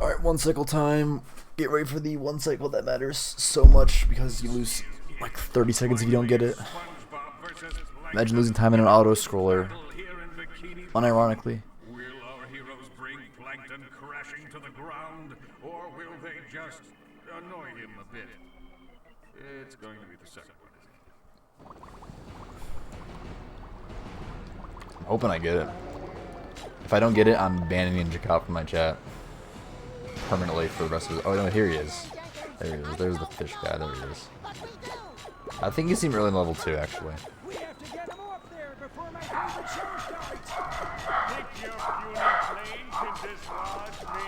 Alright, one cycle time. Get ready for the one cycle that matters so much because you lose like 30 seconds if you don't get it. Imagine losing time in an auto scroller. Unironically. Will our heroes bring Plankton crashing to the ground, or will they just annoy him a bit? It's going to be the second one, isn't it? I'm hoping I get it. If I don't get it, I'm banning Ninja Cop from my chat. Permanently for the rest of it. Oh no, here he is. There he is. There's the fish guy. There he is. I think you see him early in level 2, actually. We have to get him up there before my favorite show starts. Think your puny plane can dislodge me?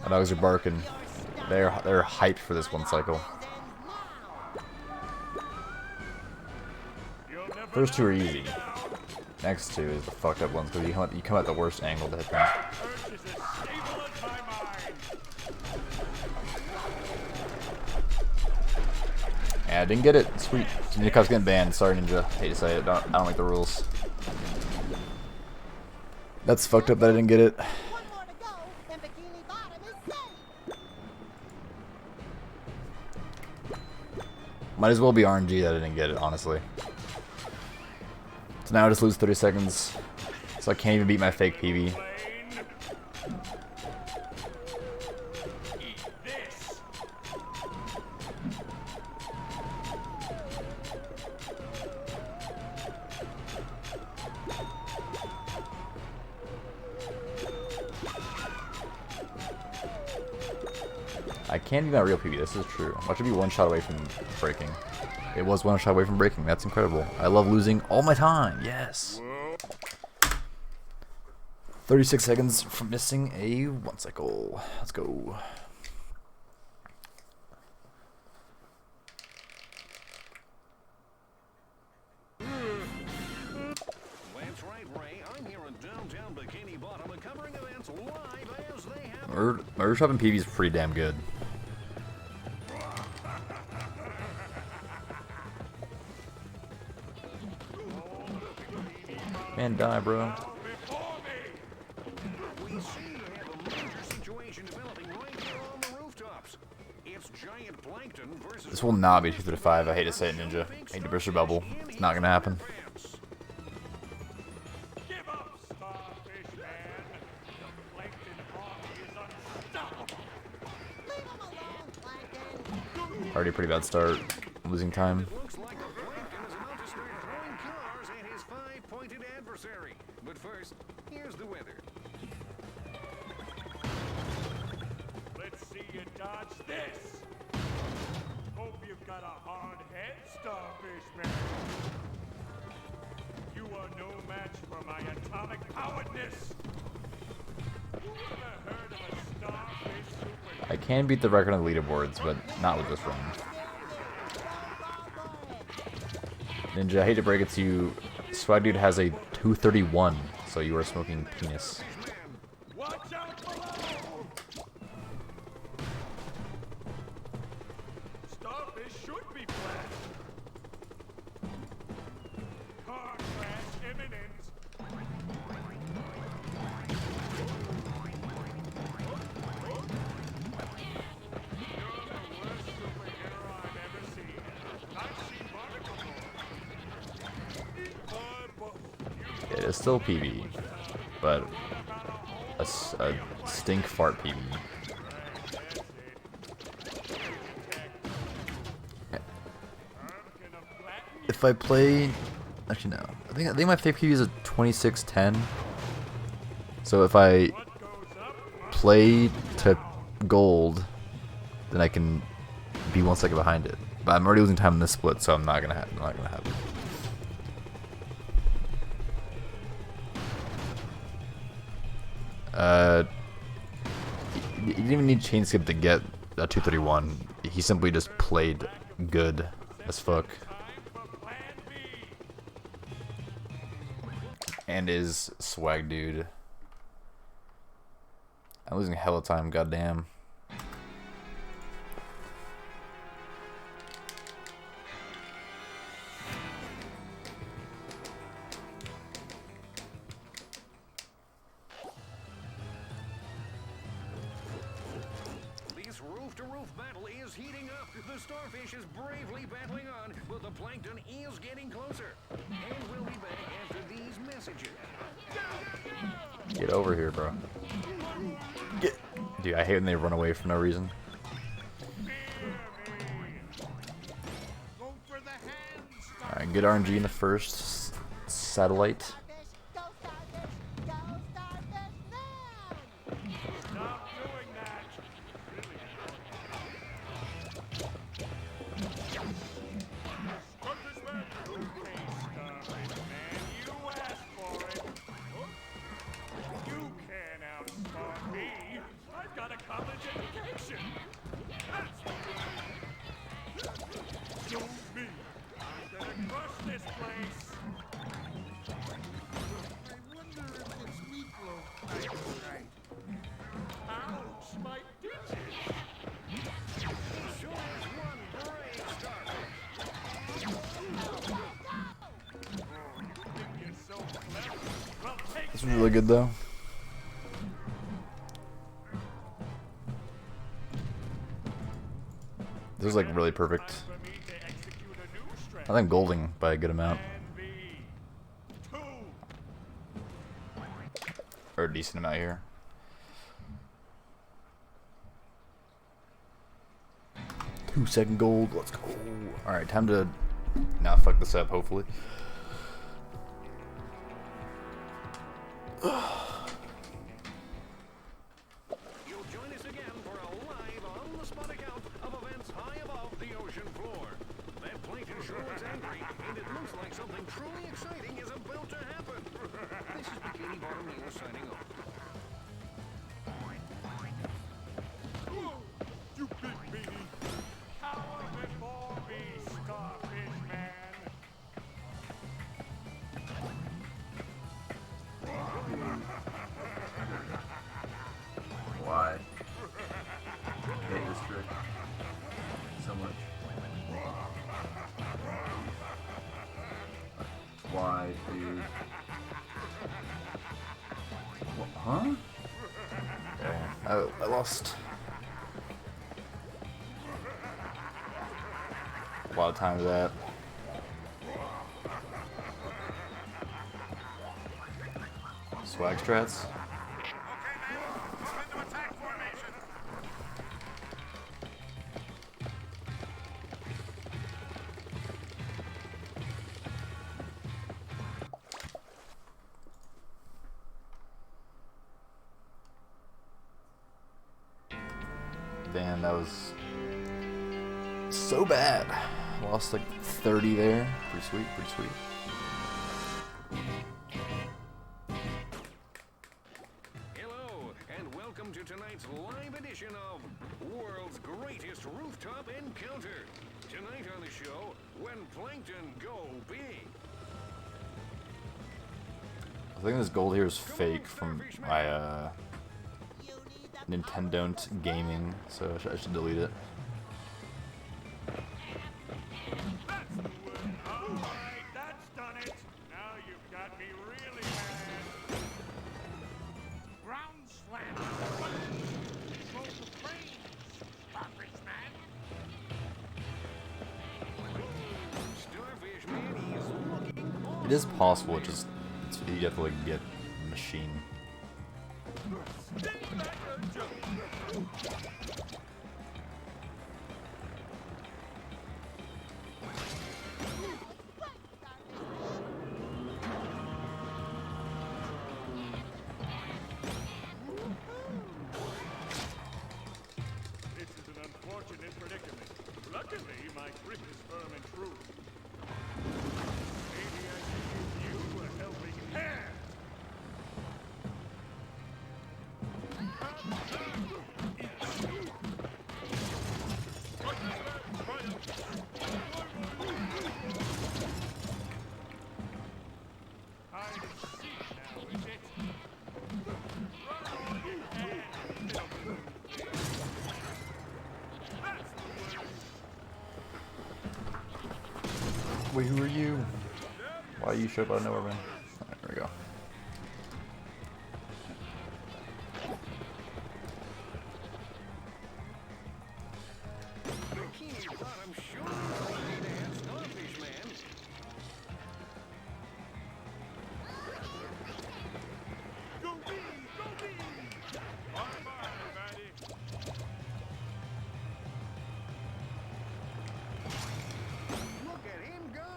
My dogs are barking. They're hyped for this one cycle. First two are easy. Next two is the fucked up ones because you come at the worst angle to hit them. Yeah, I didn't get it. Sweet. Ninja Cop's getting banned. Sorry, Ninja. Hate to say it. I don't like the rules. That's fucked up that I didn't get it. Might as well be RNG that I didn't get it, honestly. So now I just lose 30 seconds. So I can't even beat my fake PB. I can't be my real PB, this is true. I should be one shot away from breaking. It was one shot away from breaking, that's incredible. I love losing all my time, yes! 36 seconds from missing a one cycle. Let's go. That's right, Ray. I'm here in downtown Bikini Bottom and covering events live as they happen. Murder Shopping PB is pretty damn good. Man, die, bro. We seem to have a major situation developing right here on the rooftops. It's giant plankton versus... This will not be 2 to 5. I hate to say it, Ninja. I hate to burst your bubble. It's not gonna happen. Already a pretty bad start. Losing time. Looks like the Plankton is about to start throwing cars at his five-pointed adversary. But first, here's the weather. Let's see you dodge this. Hope you've got a hard head, Starfish Man. You are no match for my atomic poweredness. Who ever heard of a starfish super? I can beat the record on the leaderboards, but not with this run. Ninja, I hate to break it to you, Swag Dude has a 231, so you are smoking penis. Watch out below! Starfish should be flat. Car crash imminent. It is still PB, but a stink fart PB. If I play, actually no, I think my favorite PB is a 2610. So if I play to gold, then I can be 1 second behind it. But I'm already losing time in this split, so I'm not gonna have it. He didn't even need chain skip to get a 231. He simply just played good as fuck. And is Swag Dude. I'm losing hella time, goddamn. This roof-to-roof battle is heating up. The Starfish is bravely battling on, but the Plankton is getting closer. And we'll be back after these messages. Get over here, bro. Dude, I hate when they run away for no reason. Alright, good RNG in the first satellite. This is really good though. This is like really perfect. I think I'm golding by a good amount. Or a decent amount here. Two-second gold, let's go. Alright, time to not fuck this up, hopefully. You'll join us again for a live on-the-spot account of events high above the ocean floor. That Plankton sure is angry, and it looks like something truly exciting is about to happen. This is Bikini Bottom News signing off. You big baby! Power before me, Starfish Man! Why? I hate this trick so much. Why, dude? What, huh? I lost a lot of time to that. Swag strats. Damn, that was so bad. Lost like 30 there. Pretty sweet, pretty sweet. Hello, and welcome to tonight's live edition of World's Greatest Rooftop Encounter. Tonight on the show, when plankton go big. I think this gold here is fake from my Nintendo gaming, so I should delete it. Alright, that's done it. Now you've got me really mad. Ground slam. Control the frames, Starfish Man. Starfish Man is looking awesome. It is possible, you have to like get the machine. This is an unfortunate predicament. Luckily, my grip is firm and true. Maybe I should give you a helping hand. Hide and seek now, is it? Run on and little thing. That's the word. Wait, who are you? Why you show up out of nowhere, man? Alright, there we go. Bikini Bottom sure is ready to have Starfish Man. Go me! Go me! Bye-bye, everybody. Look at him go.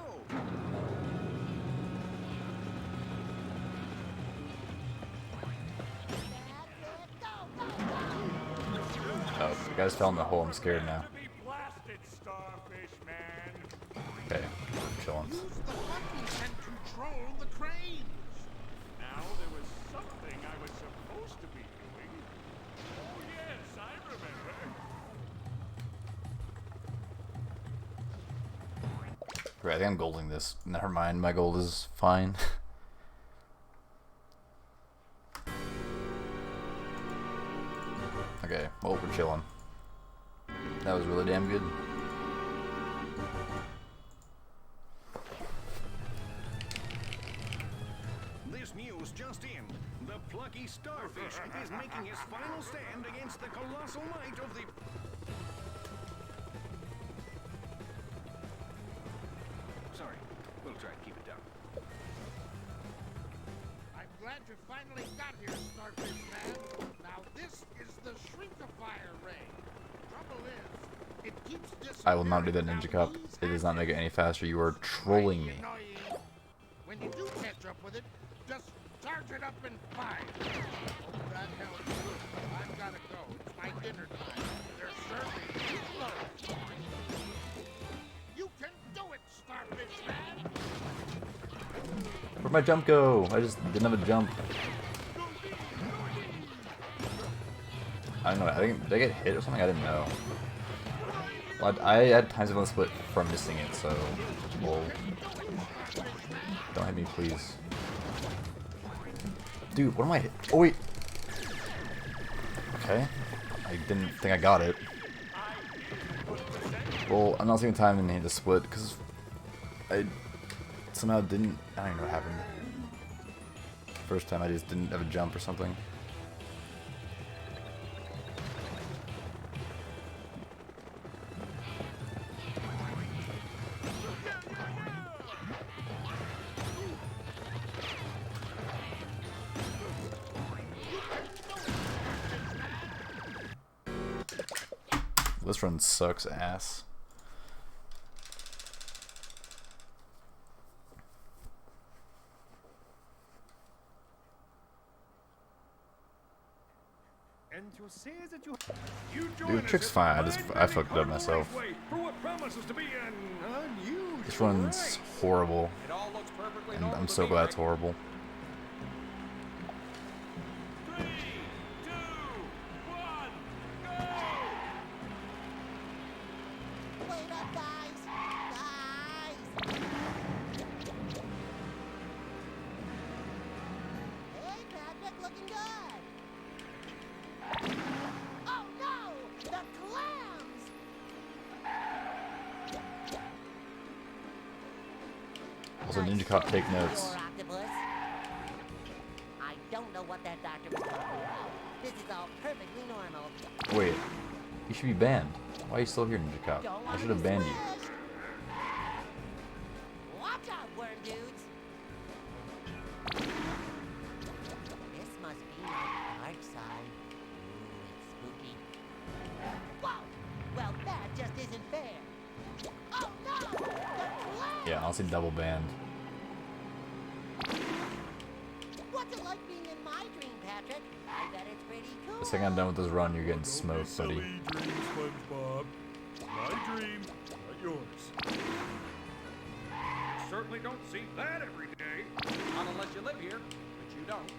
Oh, the guys fell in the hole. I'm scared now. Be blasted, Starfish Man. Okay, I'm chilling. Use the buttons and control the cranes. Now there was something I was supposed to be doing. Oh yes, I remember. Right, I think I'm golding this. Never mind, my gold is fine. Okay, well, we're chilling. That was really damn good. This news just in. The plucky Starfish is making his final stand against the colossal might of the... Sorry, we'll try to keep it down. I'm glad you finally got here, Starfish Man. Now this is the Shrinkifier ray. Trouble is, it keeps I will not do that Ninja Cup. It does not make it any faster. You are trolling me. When you do catch up with it, just charge it up and fire. Hope that helps. I've gotta go. It's my dinner time. They're serving meatloaf. You can do it, Starfish Man. Where'd my jump go? I just didn't have a jump. I don't know. I think did I get hit or something? I didn't know. Well, I had times of on the split from missing it, so whoa. Don't hit me, please. Dude, what am I? Oh wait. Okay. I didn't think I got it. Well, I'm not seeing time in the split because I somehow didn't. I don't even know what happened. First time I just didn't have a jump or something. This run sucks ass. and you'll say that you Dude, the trick's fine. I fucked it up myself. For what promises to be an unusual This one's horrible. It all looks perfectly And normal I'm to so me, glad Rick. it's horrible. 3, 2, 1, go! Wait up, guys! Guys! Hey, Patrick, looking good! Oh no! The clams! Also, Ninja Cop, take notes. Sure, Octopus. I don't know what that doctor was talking about. This is all perfectly normal. Wait, you should be banned. Why are you still here, Ninja Cop? Don't I want should to have be banned you. squished. Watch out, worm dudes. This must be my dark side. Ooh, it's spooky. Whoa! Well, that just isn't fair. Oh no! The clams! Yeah, honestly, double banned. What's it like being in my dream, Patrick? I bet it's pretty cool. The second I'm done with this run, you're getting smoked, buddy. Silly dream, SpongeBob. It's my dream, not yours. certainly don't see that every day. Not unless you live here, but you don't.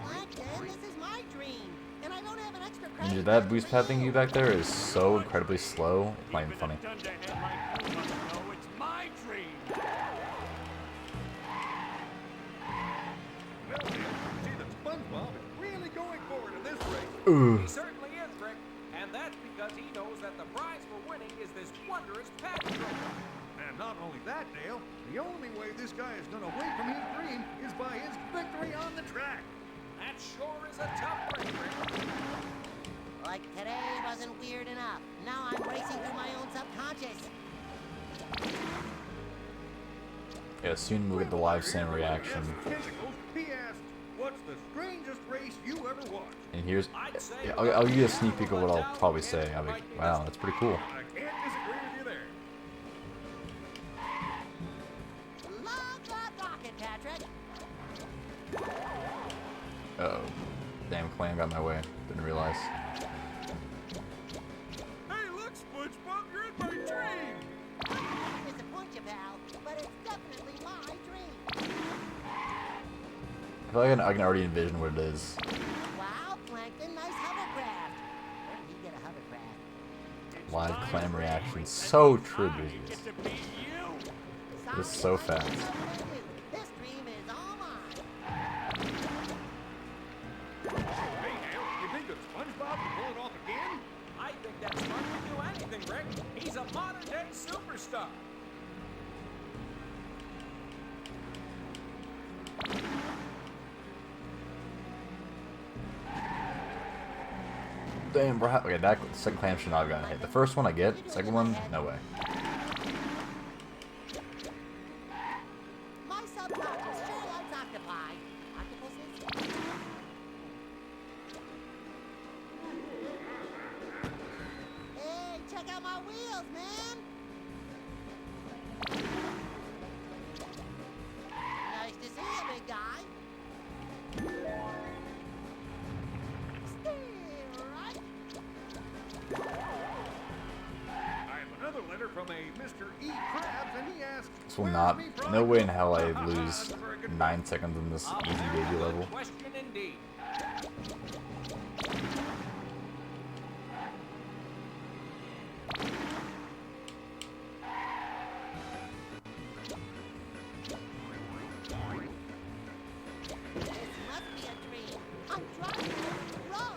Plankton, this is my dream, and I don't have an extra And credit. that boost pad thingy back there is so incredibly slow. It's not even funny. Dunderhead like you must know it's my dream. Well, then, see that SpongeBob is really going for it in this race. He certainly is, Rick. And that's because he knows that the prize for winning is this wondrous patch trophy. And not only that, Dale, the only way this guy is gonna win from his dream is by his victory on the track. That sure is a tough break, Rick. Like today wasn't weird enough. Now I'm racing through my own subconscious. Yeah, soon we'll get the live Sam reaction. Tentacles, he asked, "What's the strangest race you ever watched?" And here's, yeah, I'll give you a sneak peek of what I'll probably say. I'll be like, wow, that's pretty cool. I can't disagree with you there. Love that rocket, Patrick. Uh-oh. Damn, Clam got in my way. Didn't realize. Hey, look, SpongeBob, you're in my dream. I disappoint you, pal, but it's definitely my dream. I feel like I can already envision what it is. Wow, Plankton, nice hovercraft. Where did he get a hovercraft? Live Clam reaction. So true, I dude. get to beat you. It's so fast. This dream is all mine. Hey, Dale, you think that SpongeBob can pull it off again? I think that Sponge can do anything, Rick. He's a modern-day superstar. Damn, bro. Okay, that second clam should not have gotten hit. The first one I get. Second one, no way. My subconscious sure likes octopi. Octopuses? Hey, check out my wheels, man! Nice to see you, big guy. Stay right. I have another letter from a Mr. E. Krabs, and he asks, This will not. No way in hell I lose 9 seconds in this easy baby level. Question indeed. This must be a dream. I'm driving to row.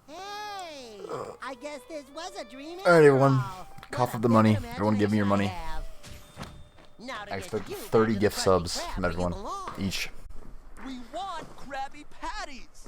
Hey, I guess this was a dream. Alright, after everyone. all. Cough What up a the money. big Everyone give me your money. imagination I have. Now to I get expect you 30 back to gift the Krusty subs Krab from where you everyone. belong. Each. We want Krabby Patties.